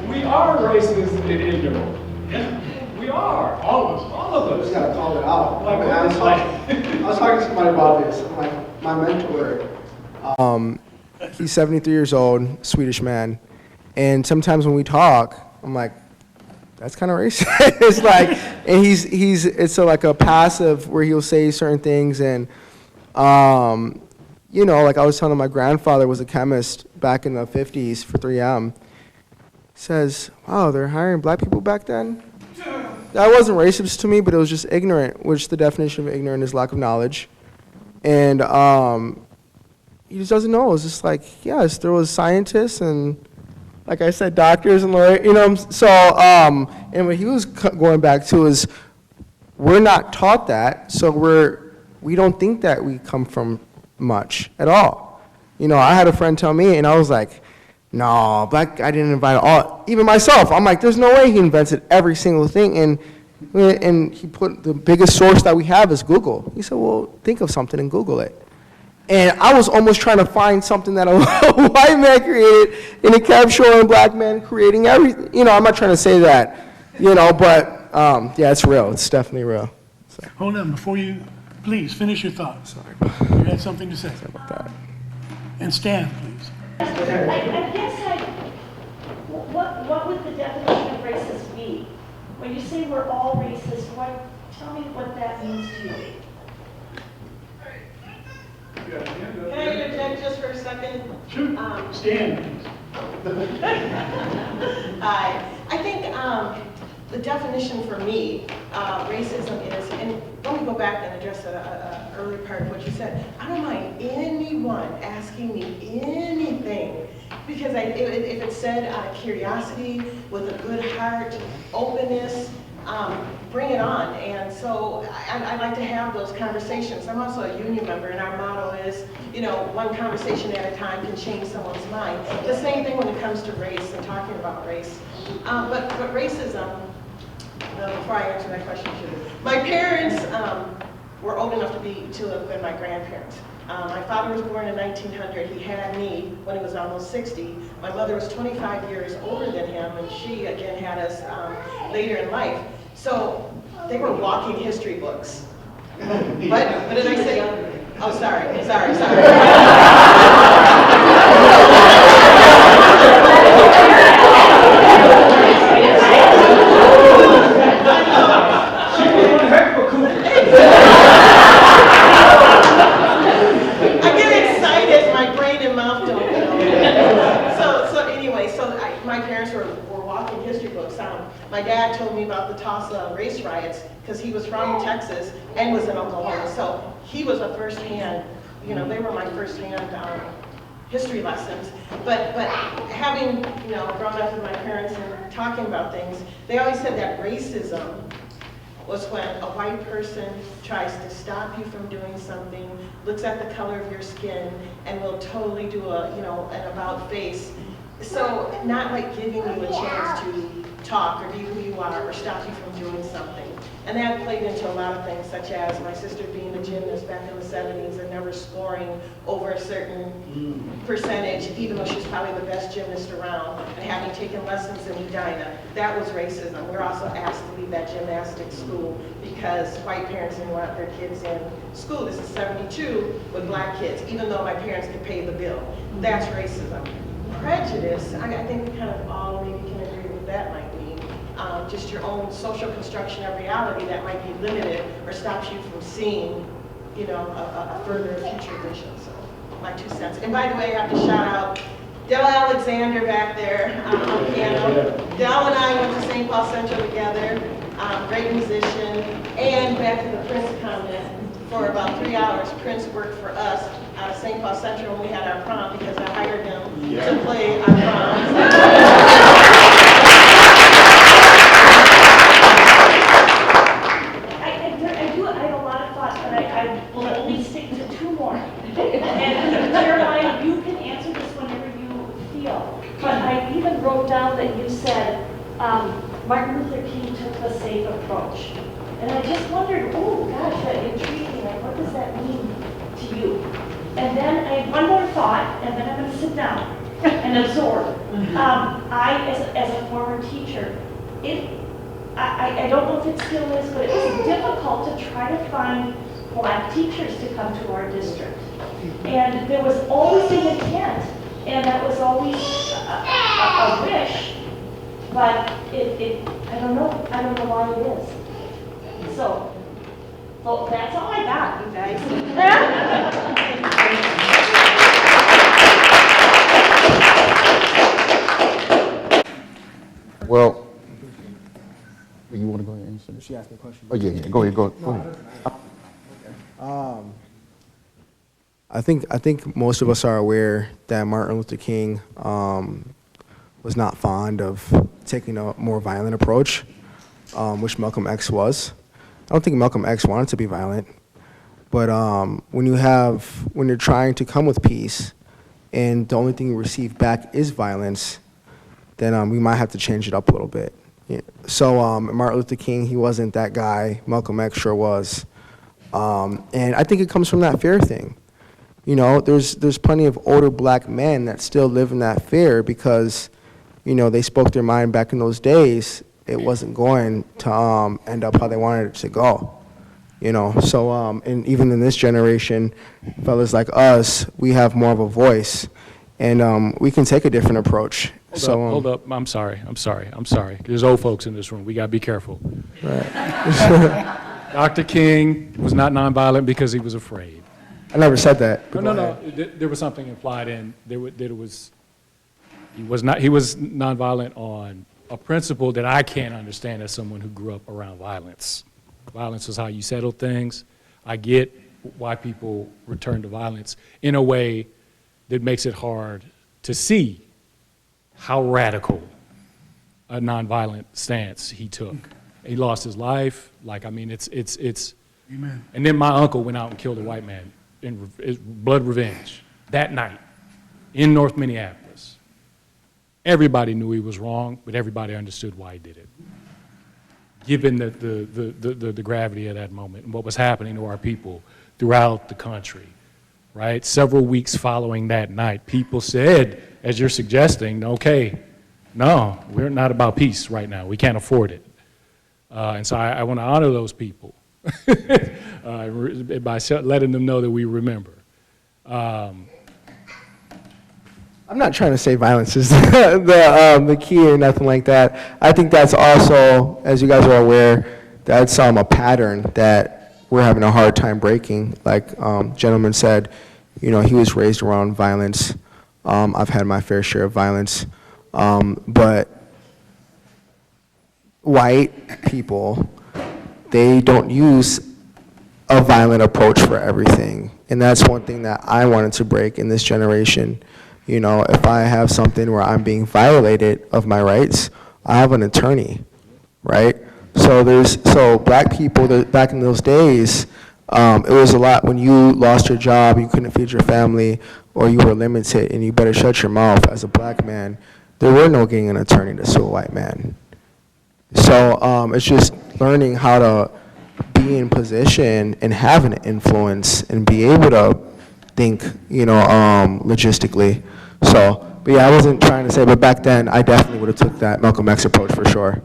We are racist and ignorant. We are. All of us. I just gotta call it out. Like, I was talking to somebody about this. Like, my mentor, he's 73 years old, Swedish man, and sometimes when we talk, I'm like, that's kind of racist. It's like, and it's like a passive where he'll say certain things, and you know, like I was telling him, my grandfather was a chemist back in the 50s for 3M. He says, wow, they're hiring black people back then? That wasn't racist to me, but it was just ignorant, which the definition of ignorant is lack of knowledge. And he just doesn't know. It's just like, yes, there was scientists and, like I said, doctors and lawyers, you know. So, and what he was going back to is, we're not taught that, so we don't think that we come from much at all. You know, I had a friend tell me, and I was like, no, black guy didn't invite all, even myself. I'm like, there's no way he invented every single thing. And he put, the biggest source that we have is Google. He said, well, think of something and Google it. And I was almost trying to find something that a white man created, and it kept showing black men creating everything. You know, I'm not trying to say that, you know, but yeah, it's real. It's definitely real. So, Hold on, before you, please, finish your thoughts. sorry You had something to say. about that. And stand, please. I guess what would the definition of racist be? When you say we're all racist, tell me what that means to you. Can I interject just for a second? Sure. Stand, please. Hi. I think the definition for me, racism is, and let me go back and address an early part of what you said. I don't mind anyone asking me anything, because if it's said out of curiosity, with a good heart, openness, bring it on. And so I like to have those conversations. I'm also a union member, and our motto is, you know, one conversation at a time can change someone's mind. The same thing when it comes to race and talking about race. But racism, before I answer that question, my parents were old enough to have been my grandparents. My father was born in 1900. He had me when he was almost 60. My mother was 25 years older than him, and she, again, had us later in life. So they were walking history books. What did I say? Oh, sorry. I get excited, my brain and mouth don't go. So anyway, my parents were walking history books. My dad told me about the Tulsa race riots because he was from Texas and was in Oklahoma. So he was a first-hand, you know, they were my first-hand history lessons. But having, you know, grown up with my parents and talking about things, they always said that racism was when a white person tries to stop you from doing something, looks at the color of your skin, and will totally do an about face. So not like giving you a chance to talk or be who you are or stop you from doing something. And that played into a lot of things, such as my sister being a gymnast back in the 70s and never scoring over a certain percentage, even though she's probably the best gymnast around, and having taken lessons in Edina. That was racism. We were also asked to leave that gymnastics school because white parents didn't want their kids in school. This is 72 with black kids, even though my parents could pay the bill. That's racism. Prejudice, I think we kind of all maybe can agree with that might be. Just your own social construction of reality that might be limited or stops you from seeing, you know, a further future vision. So, my 2 cents. And by the way, I have to shout out Del Alexander back there on piano. Del and I went to St. Paul Central together, great musician. And back to the Prince comment, for about 3 hours, Prince worked for us out of St. Paul Central when we had our prom because I hired him to play our prom. I have a lot of thoughts, but I will only stick to 2 more. And Jeremiah, you can answer this whenever you feel. But I even wrote down that you said Martin Luther King took the safe approach. And I just wondered, oh gosh, that intrigued me. Like, what does that mean to you? And then I had one more thought, and then I'm going to sit down and absorb. I, as a former teacher, I don't know if it still is, but it was difficult to try to find black teachers to come to our district. And there was always an intent, and that was always a wish, but I don't know why it is. So that's all I got, you guys. Well, you want to go ahead and answer? She asked me a question. Oh, yeah. Go ahead. I think most of us are aware that Martin Luther King was not fond of taking a more violent approach, which Malcolm X was. I don't think Malcolm X wanted to be violent, but when you're trying to come with peace, and the only thing you receive back is violence, then we might have to change it up a little bit. Yeah. So Martin Luther King, he wasn't that guy. Malcolm X sure was. And I think it comes from that fear thing. You know, there's plenty of older black men that still live in that fear because, you know, they spoke their mind back in those days. It wasn't going to end up how they wanted it to go. You know, so and even in this generation, fellas like us, we have more of a voice, and we can take a different approach. Hold up. I'm sorry. There's old folks in this room. We got to be careful. Right. Dr. King was not nonviolent because he was afraid. I never said that. No. There was something implied in there. He was nonviolent on a principle that I can't understand as someone who grew up around violence. Violence is how you settle things. I get why people return to violence in a way that makes it hard to see how radical a nonviolent stance he took. He lost his life. It's. Amen. And then my uncle went out and killed a white man in blood revenge that night in North Minneapolis. Everybody knew he was wrong, but everybody understood why he did it. Given the gravity of that moment and what was happening to our people throughout the country, right? Several weeks following that night, people said, as you're suggesting, okay, no, we're not about peace right now. We can't afford it. And so I want to honor those people by letting them know that we remember. I'm not trying to say violence is the key or nothing like that. I think that's also, as you guys are aware, that's a pattern that we're having a hard time breaking. Like gentleman said, you know, he was raised around violence. I've had my fair share of violence. But white people, they don't use a violent approach for everything. And that's one thing that I wanted to break in this generation. You know, if I have something where I'm being violated of my rights, I have an attorney, right? So black people back in those days, it was a lot when you lost your job, you couldn't feed your family, or you were limited and you better shut your mouth as a black man. There were no getting an attorney to sue a white man. So it's just learning how to be in position and have an influence and be able to think, you know, logistically. So, but yeah, I wasn't trying to say, but back then I definitely would have took that Malcolm X approach for sure.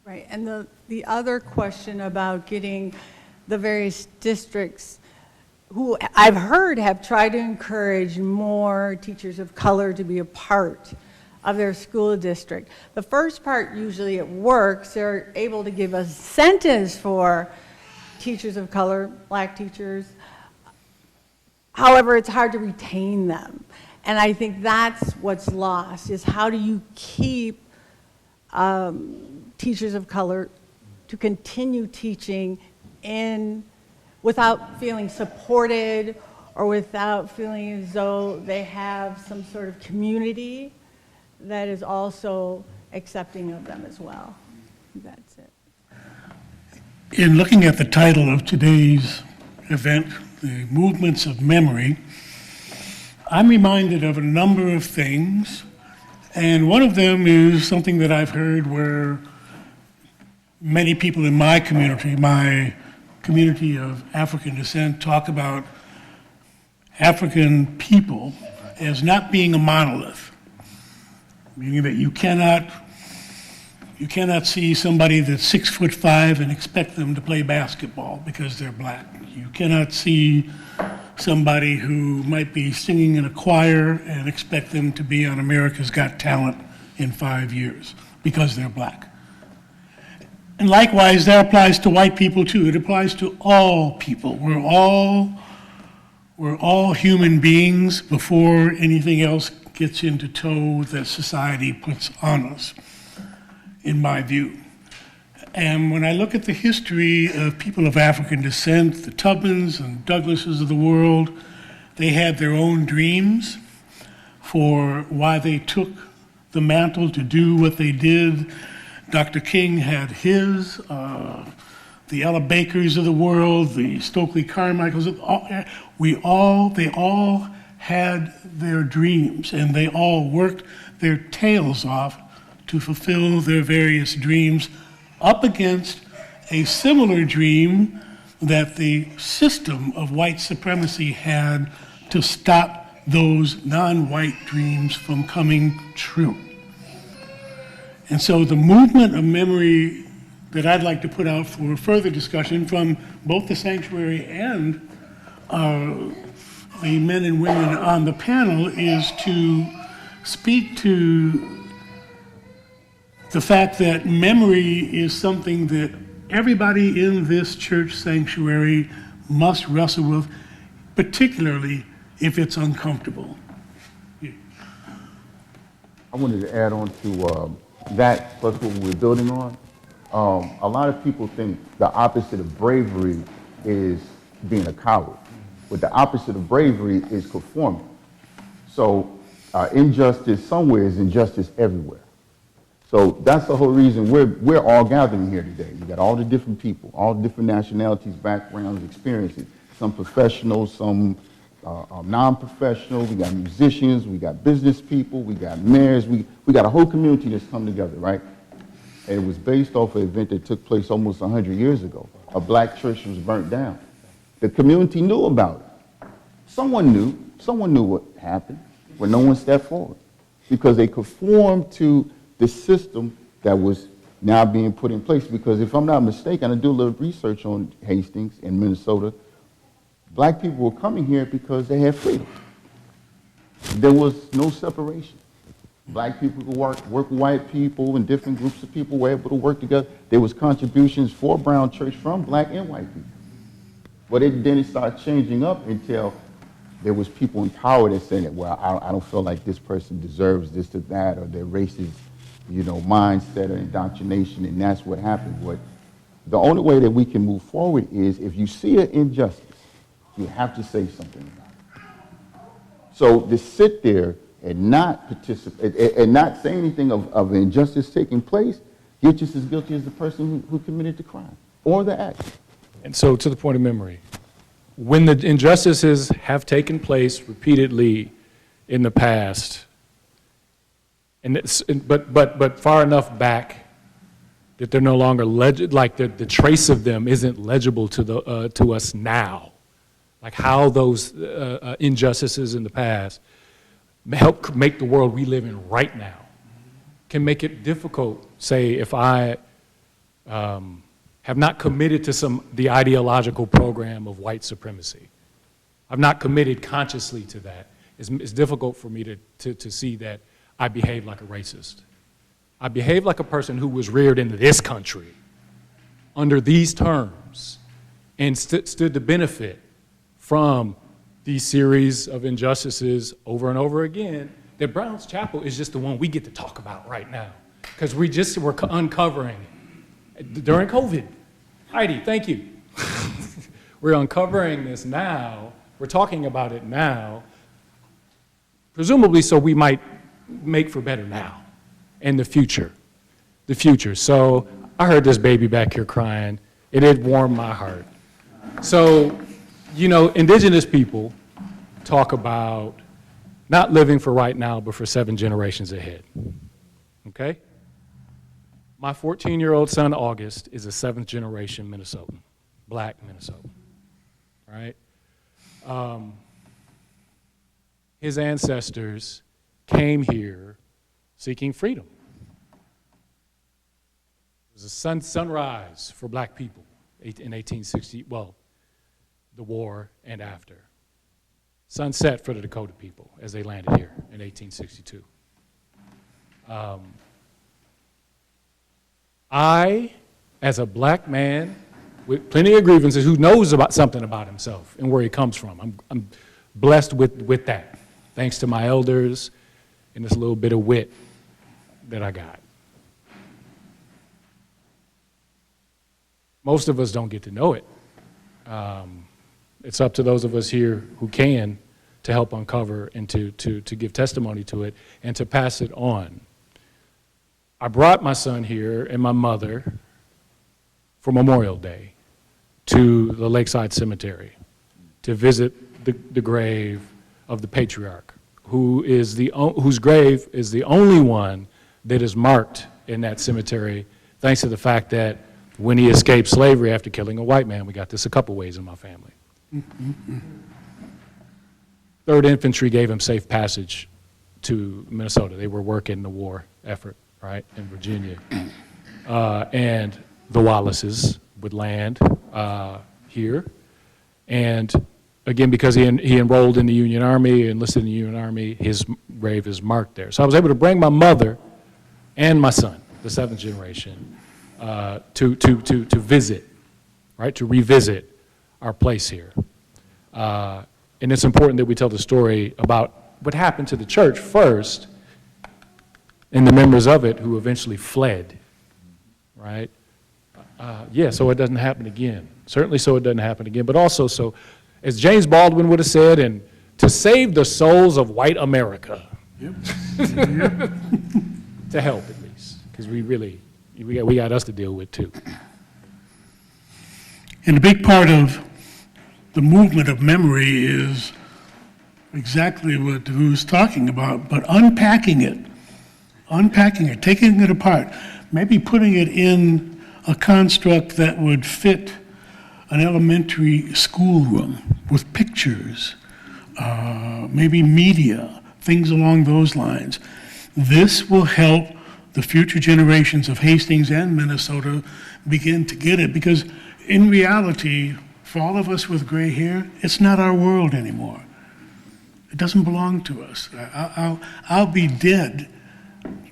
Right, and the other question about getting the various districts who I've heard have tried to encourage more teachers of color to be a part of their school district. The first part, usually it works. They're able to give a sentence for teachers of color, black teachers. However, it's hard to retain them. And I think that's what's lost, is how do you keep teachers of color to continue teaching without feeling supported or without feeling as though they have some sort of community that is also accepting of them as well. That's it. In looking at the title of today's event, the Movements of Memory, I'm reminded of a number of things, and one of them is something that I've heard where many people in my community of African descent, talk about African people as not being a monolith, meaning that you cannot see somebody that's 6'5" and expect them to play basketball because they're black. You cannot see somebody who might be singing in a choir and expect them to be on America's Got Talent in 5 years because they're black. And likewise, that applies to white people too. It applies to all people. We're all human beings before anything else gets into tow that society puts on us, in my view. And when I look at the history of people of African descent, the Tubmans and Douglases of the world, they had their own dreams for why they took the mantle to do what they did. Dr. King had his, the Ella Bakers of the world, the Stokely Carmichaels, they all had their dreams, and they all worked their tails off to fulfill their various dreams up against a similar dream that the system of white supremacy had to stop those non-white dreams from coming true. And so the movement of memory that I'd like to put out for further discussion from both the sanctuary and the men and women on the panel is to speak to the fact that memory is something that everybody in this church sanctuary must wrestle with, particularly if it's uncomfortable. I wanted to add on to that plus what we're building on. A lot of people think the opposite of bravery is being a coward, but the opposite of bravery is conforming. So injustice somewhere is injustice everywhere. So that's the whole reason we're all gathering here today. You got all the different people, all different nationalities, backgrounds, experiences. Some professional, some non-professional. We got musicians, we got business people, we got mayors. We got a whole community that's come together, right? And it was based off an event that took place almost 100 years ago. A black church was burnt down. The community knew about it. Someone knew what happened, but no one stepped forward because they conformed to the system that was now being put in place. Because if I'm not mistaken, I do a little research on Hastings in Minnesota. Black people were coming here because they had freedom. There was no separation. Black people could work with white people, and different groups of people were able to work together. There was contributions for Brown Church from black and white people. But then it started changing up until there was people in power that said, well, I don't feel like this person deserves this or that, or their racist, mindset or indoctrination, and that's what happened. But the only way that we can move forward is if you see an injustice, you have to say something about it. So to sit there and not participate and not say anything of injustice taking place, you're just as guilty as the person who committed the crime or the act. And so to the point of memory, when the injustices have taken place repeatedly in the past, but far enough back that they're no longer the trace of them isn't legible to us now. Like how those injustices in the past help make the world we live in right now can make it difficult, say, if I have not committed to the ideological program of white supremacy. I've not committed consciously to that. It's difficult for me to see that I behave like a racist. I behave like a person who was reared in this country under these terms and stood to benefit from these series of injustices over and over again, that Brown's Chapel is just the one we get to talk about right now. Because we're uncovering during COVID. Heidi, thank you. We're uncovering this now. We're talking about it now, presumably so we might make for better now and the future. So I heard this baby back here crying. It had warmed my heart. So, indigenous people talk about not living for right now, but for 7 generations ahead, okay? My 14-year-old son, August, is a 7th generation Minnesotan, black Minnesotan, right? His ancestors came here seeking freedom. It was a sunrise for black people in 1860, the war and after. Sunset for the Dakota people as they landed here in 1862. I, as a black man with plenty of grievances, who knows something about himself and where he comes from, I'm blessed with that, thanks to my elders and this little bit of wit that I got. Most of us don't get to know it. It's up to those of us here who can to help uncover and to give testimony to it and to pass it on. I brought my son here and my mother for Memorial Day to the Lakeside Cemetery to visit the grave of the patriarch, whose grave is the only one that is marked in that cemetery, thanks to the fact that When he escaped slavery after killing a white man. We got this a couple ways in my family. 3rd Infantry gave him safe passage to Minnesota. They were working the war effort, right, in Virginia. And the Wallaces would land here. And again, because he enrolled in the Union Army, enlisted in the Union Army, his grave is marked there. So I was able to bring my mother and my son, the 7th generation, to visit, right, to revisit our place here. And it's important that we tell the story about what happened to the church first and the members of it who eventually fled, right? Yeah, so it doesn't happen again. Certainly so it doesn't happen again, but also so, as James Baldwin would have said, and to save the souls of white America. Yep. To help at least, because we got us to deal with too. And a big part of the movement of memory is exactly what Davu's talking about, but unpacking it, taking it apart, maybe putting it in a construct that would fit an elementary schoolroom with pictures, maybe media, things along those lines. This will help the future generations of Hastings and Minnesota begin to get it, because in reality, for all of us with gray hair, it's not our world anymore. It doesn't belong to us. I'll be dead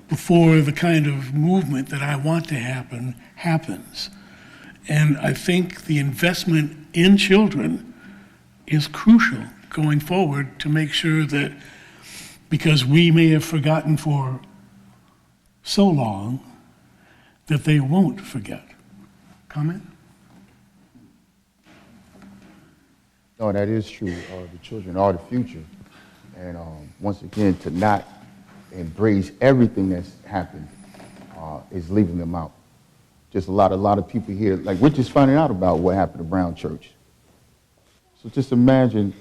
before the kind of movement that I want to happen happens. And I think the investment in children is crucial going forward to make sure that, because we may have forgotten for so long, that they won't forget. Comment? No, that is true. The children are the future. And once again, to not embrace everything that's happened is leaving them out. Just a lot of people here, like we're just finding out about what happened to Brown Church. So just imagine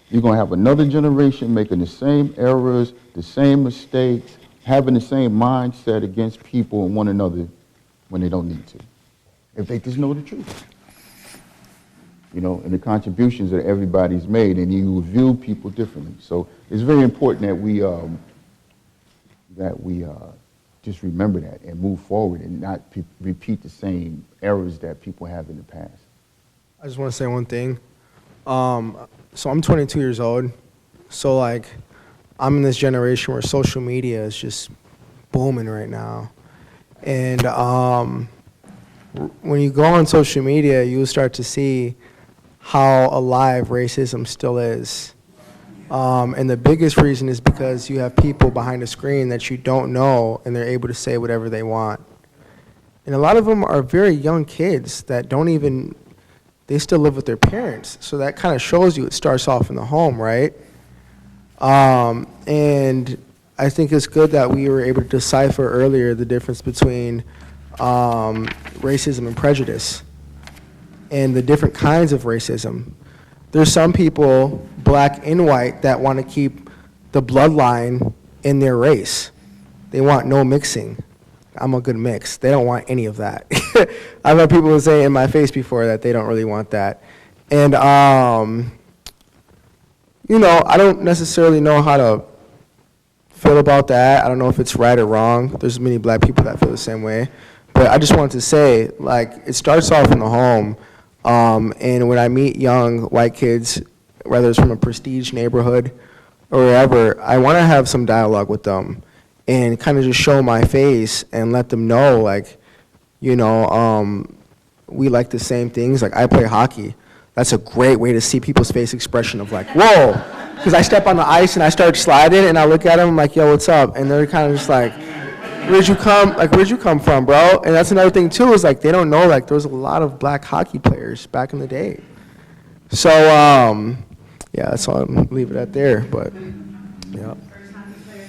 you're going to have another generation making the same errors, the same mistakes, having the same mindset against people and one another when they don't need to, if they just know the truth. You know, and the contributions that everybody's made, and you view people differently. So it's very important that we just remember that and move forward and not repeat the same errors that people have in the past. I just want to say one thing. So I'm 22 years old. So like, I'm in this generation where social media is just booming right now. And when you go on social media, you'll start to see how alive racism still is. And the biggest reason is because you have people behind a screen that you don't know, and they're able to say whatever they want. And a lot of them are very young kids that they still live with their parents. So that kind of shows you it starts off in the home, right? And I think it's good that we were able to decipher earlier the difference between racism and prejudice and the different kinds of racism. There's some people, black and white, that want to keep the bloodline in their race. They want no mixing. I'm a good mix. They don't want any of that. I've had people say in my face before that they don't really want that. And, you know, I don't necessarily know how to feel about that. I don't know if it's right or wrong. There's many black people that feel the same way. But I just wanted to say, like, it starts off in the home. And when I meet young white kids, whether it's from a prestige neighborhood or wherever, I want to have some dialogue with them and kind of just show my face and let them know, like, you know, we like the same things. Like, I play hockey. That's a great way to see people's face expression of like, whoa, because I step on the ice and I start sliding and I look at them, I'm like, yo, what's up? And they're kind of just like, where'd you come from, bro? And that's another thing too, is like, they don't know, like, there was a lot of black hockey players back in the day. So, yeah, so I'll leave it at there, but, yeah. First hockey player,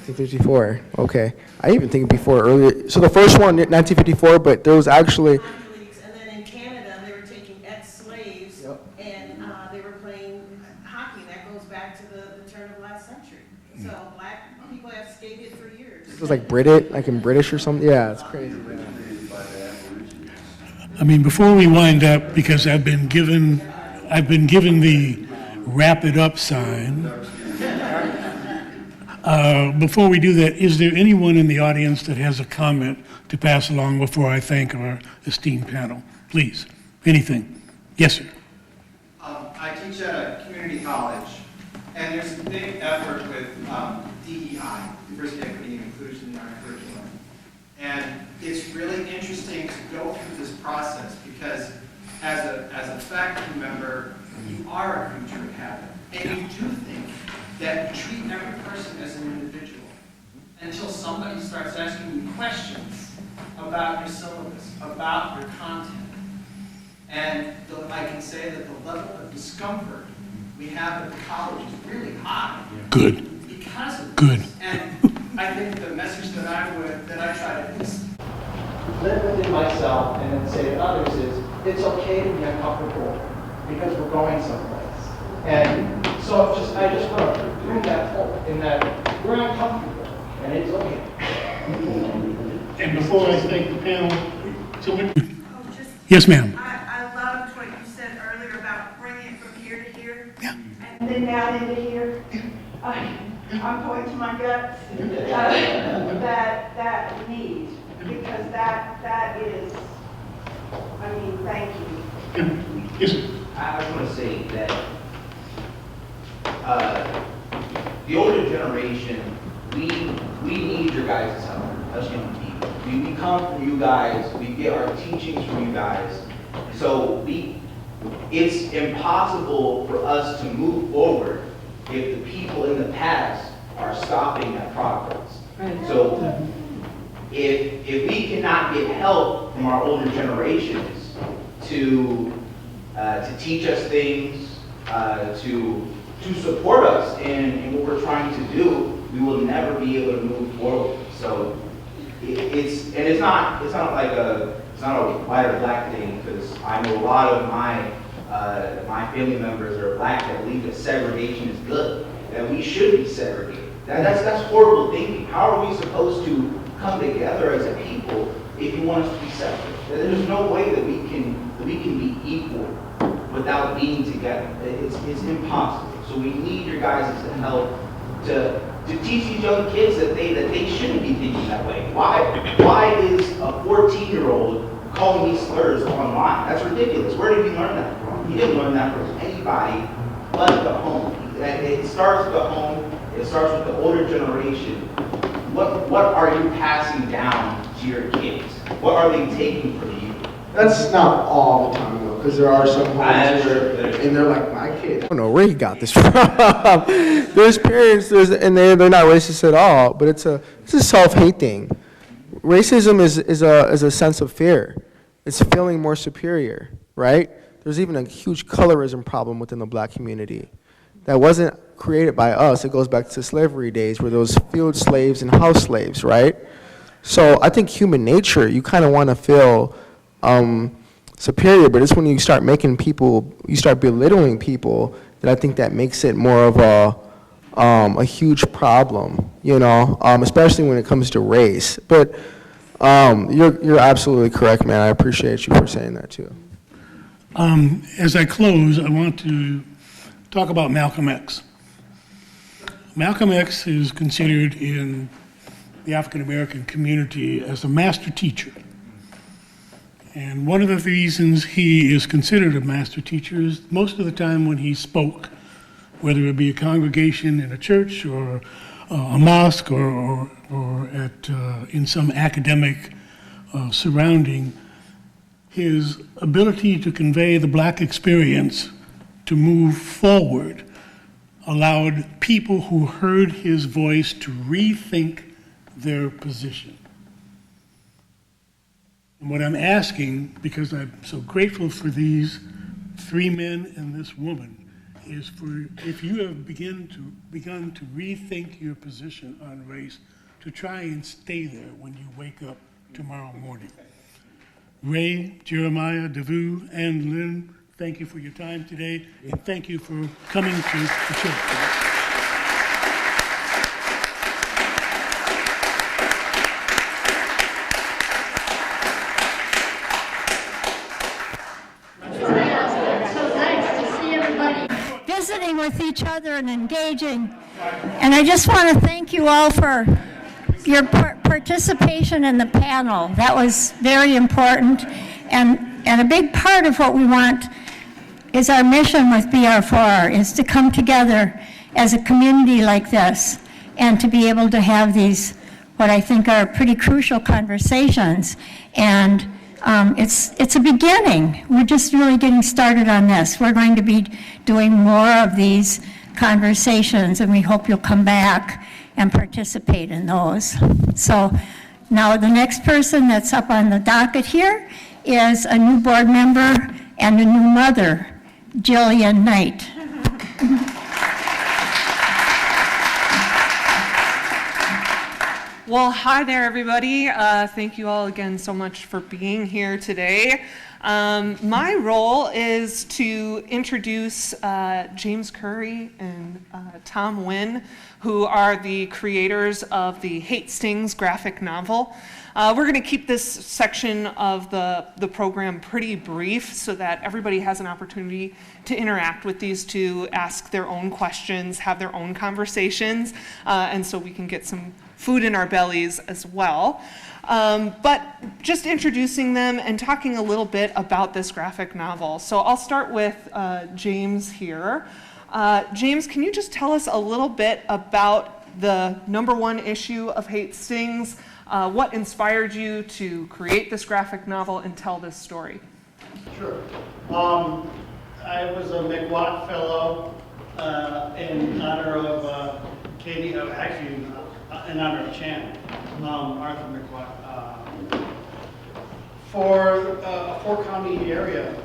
1954. 1954, okay. I even think before earlier, so the first one, 1954, but there was actually, Hockey leagues, and then in Canada, they were taking ex-slaves, and they were playing hockey. That goes back to the turn of last century. So black people have skated for years. it was like British, like in British or something, yeah, it's crazy. Yeah. I mean, before we wind up, because I've been given the wrap it up sign. Before we do that, is there anyone in the audience that has a comment to pass along before I thank our esteemed panel? Please, anything? Yes, sir. I teach at a community college, and there's a big effort with DEI, diversity, equity, and inclusion in our curriculum. And it's really interesting to go through this process because as a faculty member, you are a creature of habit. And you do think that you treat every person as an individual until somebody starts asking you questions about your syllabus, about your content. And I can say that the level of discomfort we have at the college is really high. Good. Because of Good. this. And I think the message that I try to live within myself and then say to others is, it's okay to be uncomfortable because we're going someplace. And so I just want to bring that hope in that we're uncomfortable and it's okay. And before I thank the panel, yes, ma'am. I loved what you said earlier about bringing it from here to here. Yeah. And then down into here. I'm going to my guts. That need, because that is, I mean, thank you. Yes, sir. I just want to say that the older generation, we need your guys' help, us young people. We come from you guys, we get our teachings from you guys. So it's impossible for us to move forward if the people in the past are stopping that progress. So if we cannot get help from our older generations to teach us things, to support us in what we're trying to do, we will never be able to move forward. So it's not a white or black thing, because I know a lot of my family members are black that believe that segregation is good, that we should be segregated. That's horrible thinking. How are we supposed to come together as a people if you want us to be separate? There's no way that we can be equal without being together. It's impossible. So we need your guys' help to teach these young kids that they shouldn't be thinking that way. Why is a 14-year-old calling me slurs online? That's ridiculous. Where did he learn that from? He didn't learn that from anybody but the home. It starts with the home. It starts with the older generation. What are you passing down to your kids? What are they taking from you? That's not all the time, though, because there are some homes and they're like, my kid. I don't know where he got this from. There's parents, and they're not racist at all, but it's a self-hate thing. Racism is a sense of fear. It's feeling more superior, right? There's even a huge colorism problem within the black community that wasn't created by us. It goes back to slavery days where those field slaves and house slaves, right? So I think human nature, you kind of want to feel superior, but it's when you start you start belittling people, that I think that makes it more of a huge problem, especially when it comes to race. But you're absolutely correct, man. I appreciate you for saying that too. As I close, I want to talk about Malcolm X. Malcolm X is considered in the African American community as a master teacher. And one of the reasons he is considered a master teacher is most of the time when he spoke, whether it be a congregation in a church or a mosque or in some academic surrounding, his ability to convey the black experience to move forward allowed people who heard his voice to rethink their position. And what I'm asking, because I'm so grateful for these 3 men and this woman, is for if you have begun to rethink your position on race, to try and stay there when you wake up tomorrow morning. Ray, Jeremiah, Davu, and Lynn, thank you for your time today, and thank you for coming to the church. visiting with each other and engaging. And I just want to thank you all for your participation in the panel. That was very important. And a big part of what we want is our mission with BR4 is to come together as a community like this and to be able to have these, what I think are pretty crucial conversations. And it's a beginning. We're just really getting started on this. We're going to be doing more of these conversations, and we hope you'll come back and participate in those. So now the next person that's up on the docket here is a new board member and a new mother, Jillian Knight. Well, hi there, everybody. Thank you all again so much for being here today. My role is to introduce James Curry and Tom Wynn, who are the creators of the Hastings graphic novel. We're going to keep this section of the program pretty brief so that everybody has an opportunity to interact with these two, ask their own questions, have their own conversations, and so we can get some food in our bellies as well. But just introducing them and talking a little bit about this graphic novel. So I'll start with James here. James, can you just tell us a little bit about the #1 issue of Hastings? What inspired you to create this graphic novel and tell this story? Sure. I was a McWatt Fellow in honor of Katie, actually in honor of Chan, Arthur McWatt, for a four-county area,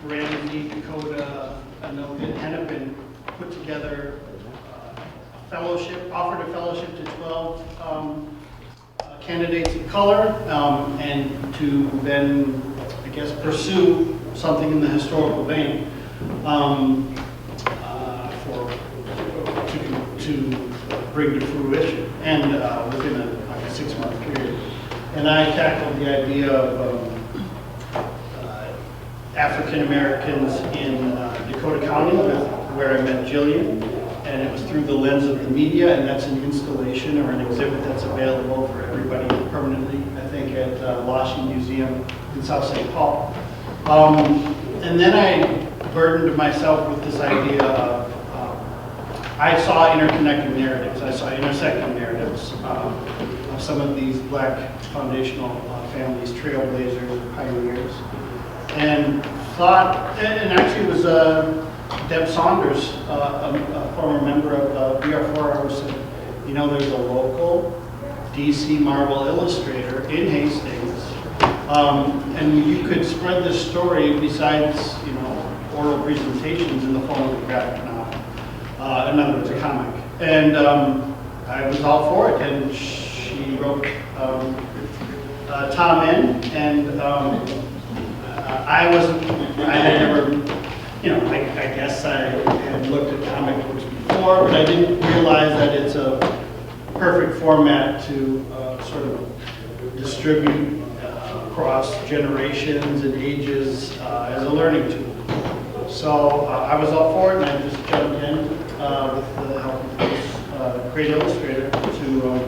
Ramsey, Dakota, Anoka, Hennepin, put together a fellowship, offered a fellowship to 12 candidates of color, and to then, I guess, pursue something in the historical vein to bring to fruition, and within a 6-month period. And I tackled the idea of African Americans in Dakota County, where I met Jillian, and it was through the lens of the media, and that's an installation or an exhibit that's available for everybody permanently, I think, at Washington Museum in South St. Paul. And then I burdened myself with this idea of, I saw interconnecting narratives, I saw intersecting narratives of some of these black foundational families, trailblazers, pioneers, and thought, and actually it was Deb Saunders, a former member of BR4, who said, you know, there's a local DC Marvel illustrator in Hastings, and you could spread this story besides, you know, oral presentations in the form of a graphic novel. In other words, a comic. And I was all for it, and she wrote Tom in, and I had never, you know, I guess I had looked at comic books before, but I didn't realize that it's a perfect format to sort of distribute across generations and ages as a learning tool. So I was all for it, and I just jumped in with the help of this great illustrator to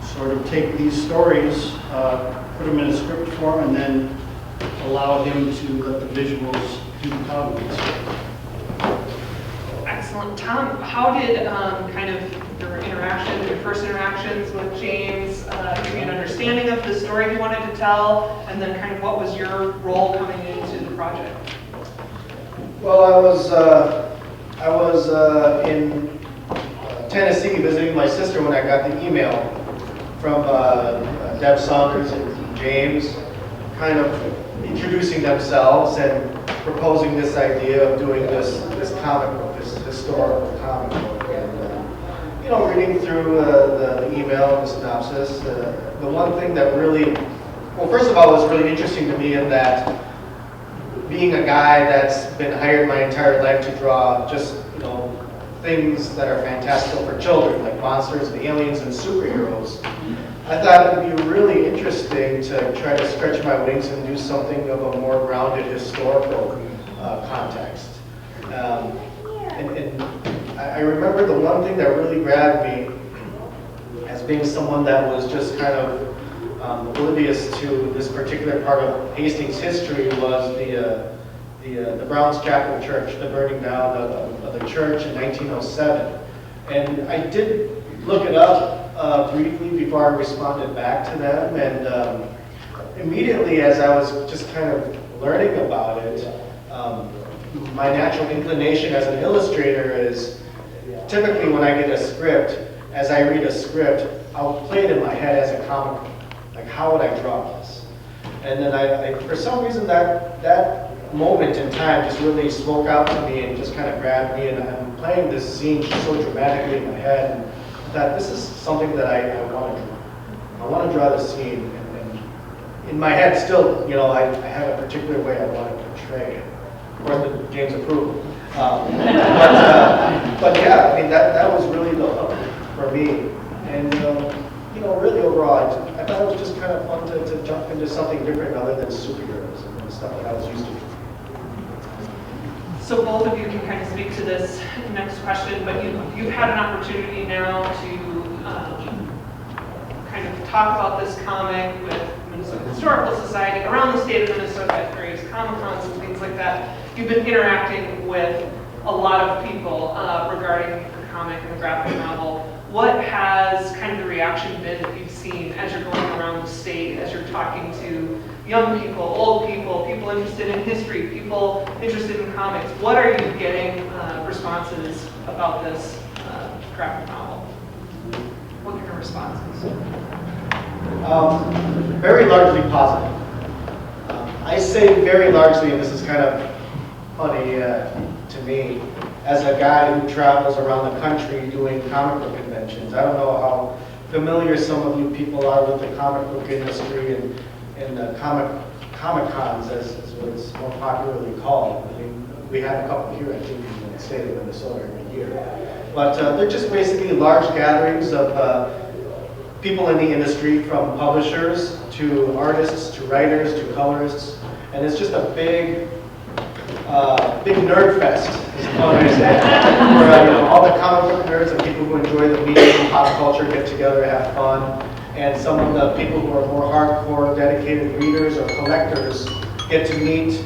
sort of take these stories, put them in a script form, and then allow him to let the visuals do the comics. Excellent. Tom, how did kind of your first interactions with James give you an understanding of the story you wanted to tell, and then kind of what was your role coming into the project? Well, I was in Tennessee visiting my sister when I got the email from Deb Saunders and James, kind of introducing themselves and proposing this idea of doing this comic book, this historical comic book. And, you know, reading through the email and the synopsis, the one thing that really, well, first of all, was really interesting to me in that being a guy that's been hired my entire life to draw just, you know, things that are fantastical for children, like monsters and aliens and superheroes, I thought it would be really interesting to try to stretch my wings and do something of a more grounded historical context. And I remember the one thing that really grabbed me as being someone that was just kind of oblivious to this particular part of Hastings history was the Browns Chapel Church, the burning down of the church in 1907. And I did look it up briefly before I responded back to them, and immediately as I was just kind of learning about it, my natural inclination as an illustrator is typically when I get a script, as I read a script, I'll play it in my head as a comic book. Like, how would I draw this? And then I for some reason, that moment in time just really spoke out to me and just kind of grabbed me, and I'm playing this scene so dramatically in my head, and I thought, this is something that I want to draw. I want to draw this scene, and in my head still, I have a particular way I want to portray it. Of course, with James' approval. But yeah, I mean, that was really the hook for me. And, really overall, I thought it was just kind of fun to jump into something different other than superheroes and stuff that I was used to. So both of you can kind of speak to this next question, but you've had an opportunity now to kind of talk about this comic with Minnesota Historical Society, around the state of Minnesota at various Comic-Cons and things like that. You've been interacting with a lot of people regarding the comic and the graphic novel. What has kind of the reaction been that you've seen as you're going around the state, as you're talking to young people, old people, people interested in history, people interested in comics? What are you getting responses about this graphic novel? What kind of responses? Very largely positive. I say very largely, and this is kind of funny to me, as a guy who travels around the country doing comic book conventions. I don't know how familiar some of you people are with the comic book industry and the Comic-Cons, as what it's more popularly called. I mean, we have a couple here, I think, in the state of Minnesota every year. But they're just basically large gatherings of people in the industry, from publishers to artists to writers to colorists, and it's just a big nerd fest, is what I say, where all the comic book nerds and people who enjoy the media and pop culture get together and have fun, and some of the people who are more hardcore, dedicated readers or collectors get to meet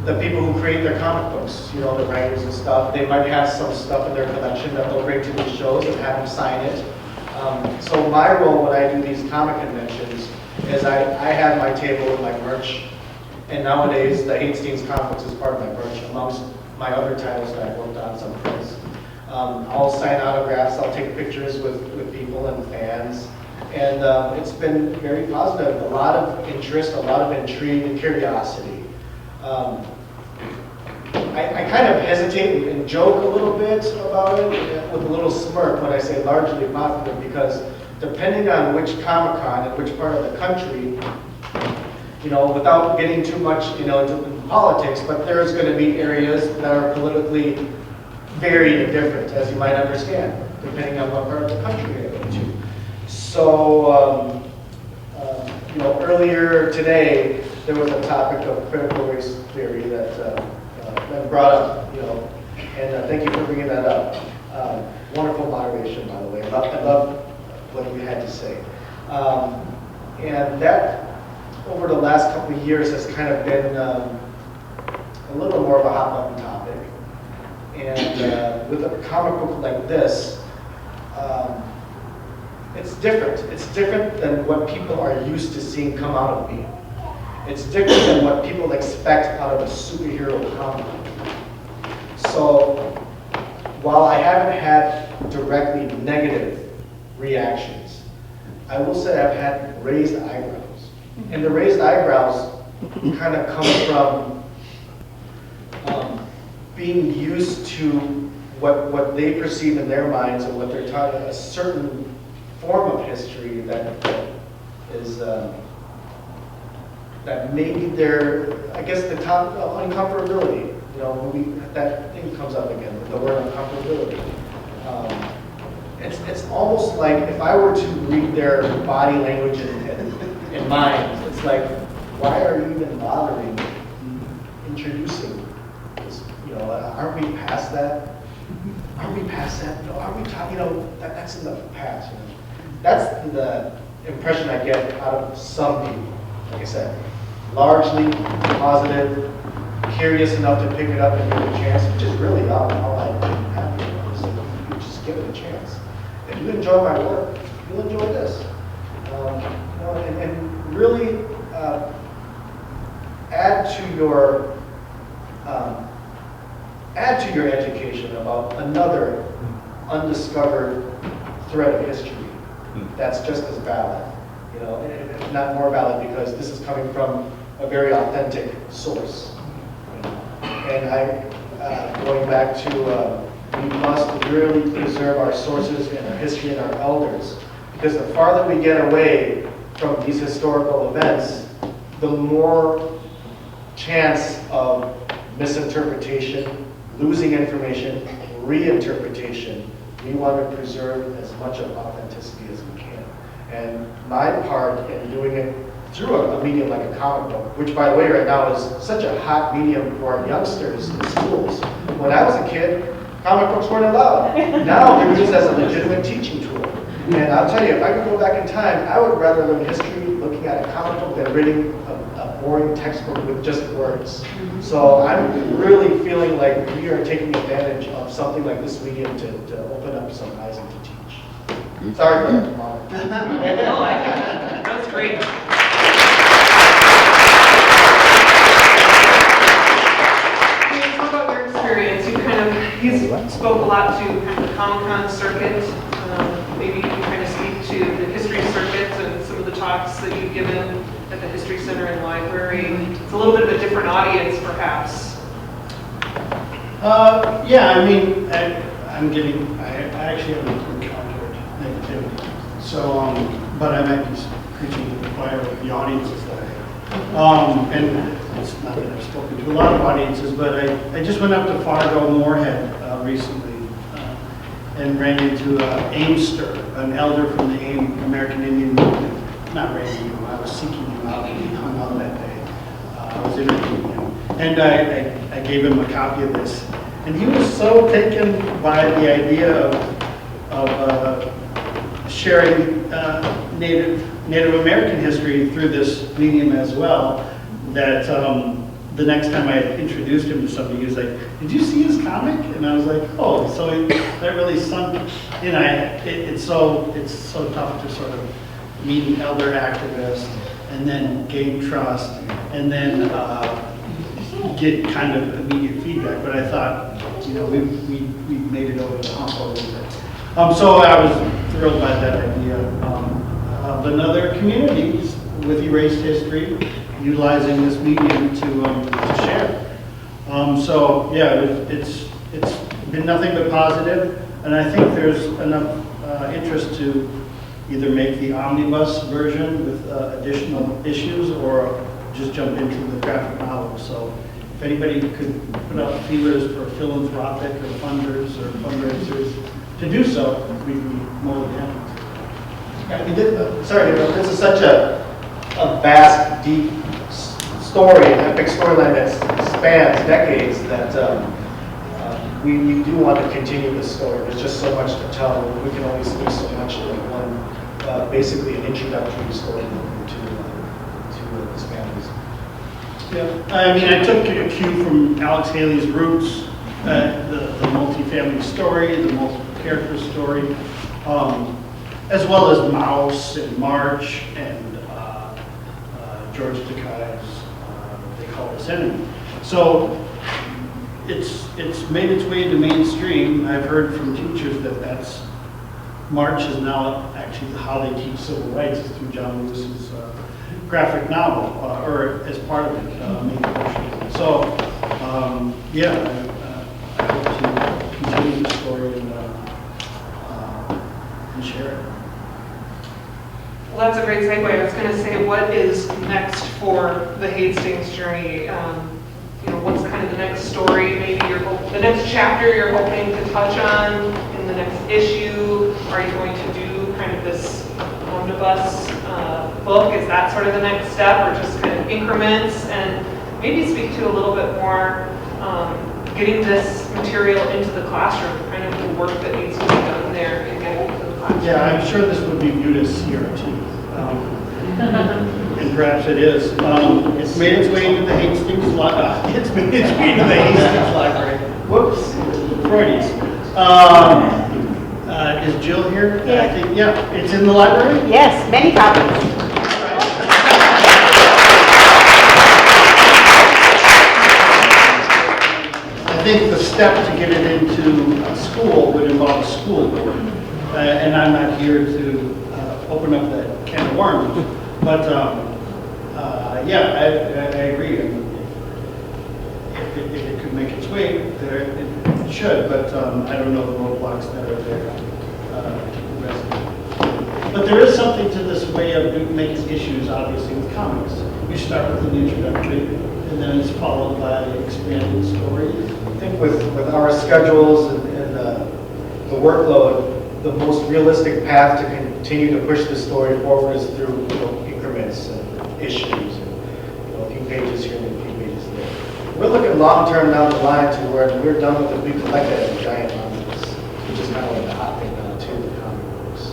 the people who create their comic books, the writers and stuff. They might have some stuff in their collection that they'll bring to these shows and have them sign it. So my role when I do these comic conventions is I have my table with my merch. And nowadays, the Hastings Comics is part of my merch, amongst my other titles that I've worked on someplace. I'll sign autographs, I'll take pictures with people and fans. And it's been very positive. A lot of interest, a lot of intrigue and curiosity. I kind of hesitate and joke a little bit about it with a little smirk when I say largely positive, because depending on which Comic-Con and which part of the country, without getting too much, into politics, but there's going to be areas that are politically very different, as you might understand, depending on what part of the country you're going to. So, earlier today, there was a topic of critical race theory that been brought up, and thank you for bringing that up. Wonderful moderation, by the way. I love what you had to say. And that, over the last couple of years, has kind of been a little more of a hot button topic. And with a comic book like this, it's different. It's different than what people are used to seeing come out of me. It's different than what people expect out of a superhero comic. So, while I haven't had directly negative reactions, I will say I've had raised eyebrows. And the raised eyebrows kind of come from being used to what they perceive in their minds and what they're taught, a certain form of history that is that maybe they're, I guess, the top uncomfortability. That thing comes up again, the word uncomfortability. It's almost like if I were to read their body language and mind, it's like, why are you even bothering introducing Aren't we past that? Aren't we past that? Aren't we talking, that's in the past. That's the impression I get out of some people. Like I said, largely positive, curious enough to pick it up and give it a chance, which is really all I have here. So you just give it a chance. If you enjoy my work, you'll enjoy this. And really add to your education about another undiscovered thread of history that's just as valid, if not more valid, because this is coming from a very authentic source. And going back to, we must really preserve our sources and our history and our elders, because the farther we get away from these historical events, the more chance of misinterpretation, losing information, reinterpretation. We want to preserve as much of authenticity as we can. And my part in doing it through a medium like a comic book, which by the way right now is such a hot medium for our youngsters in schools. When I was a kid, comic books weren't allowed. Now they're used as a legitimate teaching tool. And I'll tell you, if I could go back in time, I would rather learn history looking at a comic book than reading a boring textbook with just words. So I'm really feeling like we are taking advantage of something like this medium to open up some eyes and to teach. Sorry for that, Mom. No, that was great. Talk about your experience. You spoke a lot to kind of the Comic-Con circuit. Maybe you can kind of speak to the history circuit and some of the talks that you've given at the History Center and Library. It's a little bit of a different audience, perhaps. Yeah, I mean, I actually haven't encountered negativity. So, but I might be preaching to the choir with the audiences that I have. And it's not that I've spoken to a lot of audiences, but I just went up to Fargo Moorhead recently and ran into Aimster, an elder from the American Indian movement. Not ran into him, I was seeking him out and he hung out that day. I was interviewing him. And I gave him a copy of this. And he was so taken by the idea of sharing Native American history through this medium as well, that the next time I introduced him to somebody, he was like, "Did you see his comic?" And I was like, "Oh," so that really sunk in. It's so tough to sort of meet an elder activist and then gain trust and then get kind of immediate feedback. But I thought, we made it over the hump a little bit. So I was thrilled by that idea of another communities with erased history utilizing this medium to share. So yeah, it's been nothing but positive, and I think there's enough interest to either make the omnibus version with additional issues or just jump into the graphic novel. So if anybody could put out feelers for philanthropic or funders or fundraisers to do so, we'd be more than happy to. Sorry, this is such a vast, deep story, epic storyline that spans decades that we do want to continue this story. There's just so much to tell. We can only speak so much in one, basically an introductory story to this family's. Yeah, I mean, I took a cue from Alex Haley's Roots, the multi-family story, the multiple character story, as well as Mouse and March and George Takei's They Call Us Enemy. So it's made its way into mainstream. I've heard from teachers that March is now actually how they teach civil rights is through John Lewis's graphic novel, or as part of it, main portion of it. So yeah, I hope to continue the story and share it. Well, that's a great segue. I was going to say, what is next for the Hastings journey? What's kind of the next story, maybe the next chapter you're hoping to touch on in the next issue? Are you going to do kind of this omnibus book? Is that sort of the next step, or just kind of increments? And maybe speak to a little bit more getting this material into the classroom, kind of the work that needs to be done there and getting it into the classroom. Yeah, I'm sure this would be viewed as CRT. And perhaps it is. It's made its way into the Hastings library. It's made its way into the Hastings library. Whoops, Freudians. Is Jill here? Yeah. I think, yeah, it's in the library? Yes, many copies. I think the step to get it into a school would involve a school board. And I'm not here to open up that can of worms. But yeah, I agree. And if it could make its way there, it should. But I don't know the roadblocks that are there. But there is something to this way of making issues, obviously, with comics. You start with an introductory, and then it's followed by expanded stories. I think with our schedules and the workload, the most realistic path to continue to push the story forward is through increments and issues, and a few pages here and a few pages there. We're looking long term down the line to where we're done with it. We collect it as a giant omnibus, which is kind of like the hot thing now too, the comic books.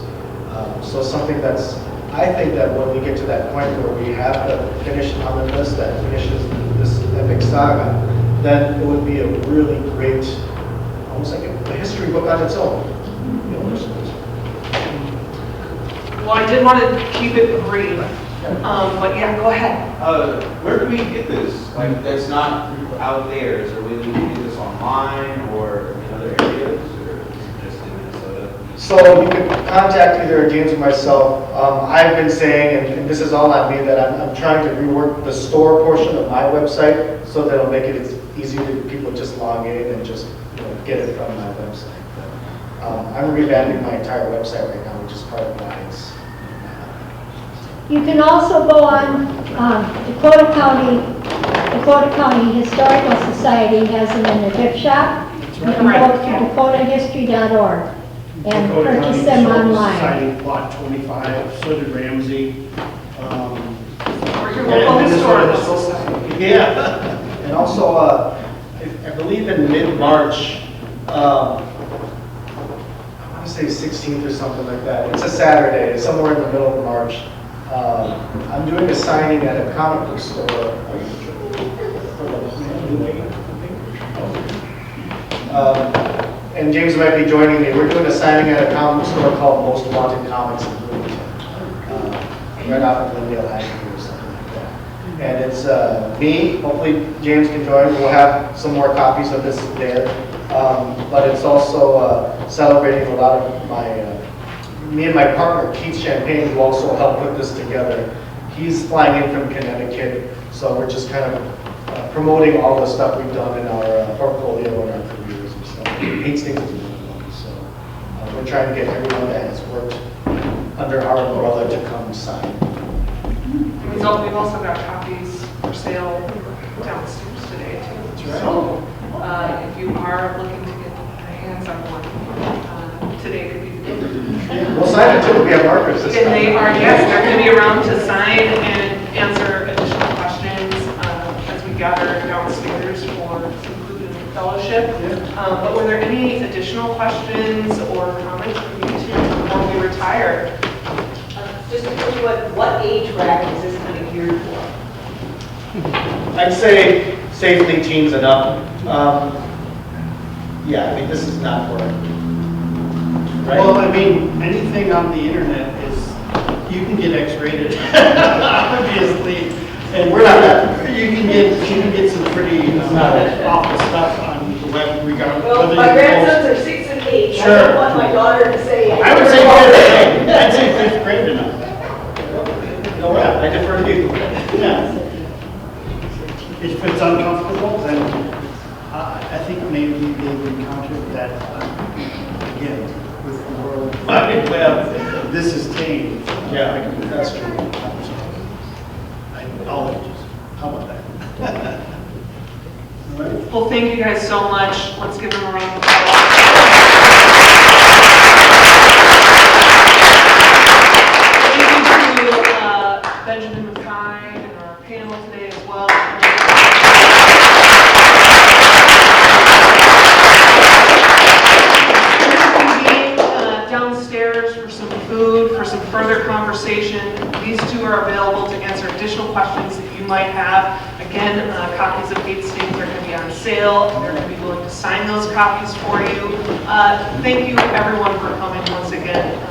So something that's, I think that when we get to that point where we have the finished omnibus that finishes this epic saga, then it would be a really great, almost like a history book on its own. Well, I did want to keep it brief, but yeah, go ahead. Where do we get this? Like, that's not out there. Is there a way we can get this online or in other areas, or just in Minnesota? So you can contact either James or myself. I've been saying, and this is all on me, that I'm trying to rework the store portion of my website so that it'll make it as easy to people just log in and just get it from my website. I'm revamping my entire website right now, which is part of why it's. You can also go on Dakota County Historical Society has them in the gift shop. You can go to dakotahistory.org and purchase them online. Society, Plot 25, so did Ramsey. Or your local historical society. Yeah, and also, I believe in mid-March, I want to say 16th or something like that. It's a Saturday, it's somewhere in the middle of March. I'm doing a signing at a comic book store. And James might be joining me. We're doing a signing at a comic book store called Most Wanted Comics in Bloomington, right off of Glendale Avenue or something like that. And it's me. Hopefully James can join. We'll have some more copies of this there. But it's also celebrating a lot of me and my partner, Keith Champagne, who also helped put this together. He's flying in from Connecticut, so we're just kind of promoting all the stuff we've done in our portfolio and our careers and stuff. Hastings is one of them, so we're trying to get everyone that has worked under our umbrella to come sign. We've also got copies for sale downstairs today too. That's right. So if you are looking to get your hands on one, today could be the day. We'll sign it too. We have markers this time. And they are, yes, they're going to be around to sign and answer additional questions as we gather downstairs for some food and fellowship. But were there any additional questions or comments from you two before we retire? Just to put what age bracket is this kind of geared for? I'd say safely teens and up. Yeah, I mean, this is not for, right? Well, I mean, anything on the internet is, you can get X-rated, obviously. And We're not that. You can get some pretty awful stuff on the web regardless. Well, whether my you grandsons are 6 and 8. Sure. I don't want my daughter to say. I would say fifth grade. I'd say fifth grade enough. No, yeah, I defer to you. Yeah. If it's uncomfortable, then I think maybe they've encountered that again with the World Wide Web. This is tame. Yeah, That's true. All ages. How about that? All right. Well, thank you guys so much. Let's give them a round of applause. Thank you to Benjamin Mackay and our panel today as well. some food, for some further conversation. These two are available to answer additional questions that you might have. Again, copies of Hastings are going to be on sale. They're going to be willing to sign those copies for you. Thank you, everyone, for coming once again.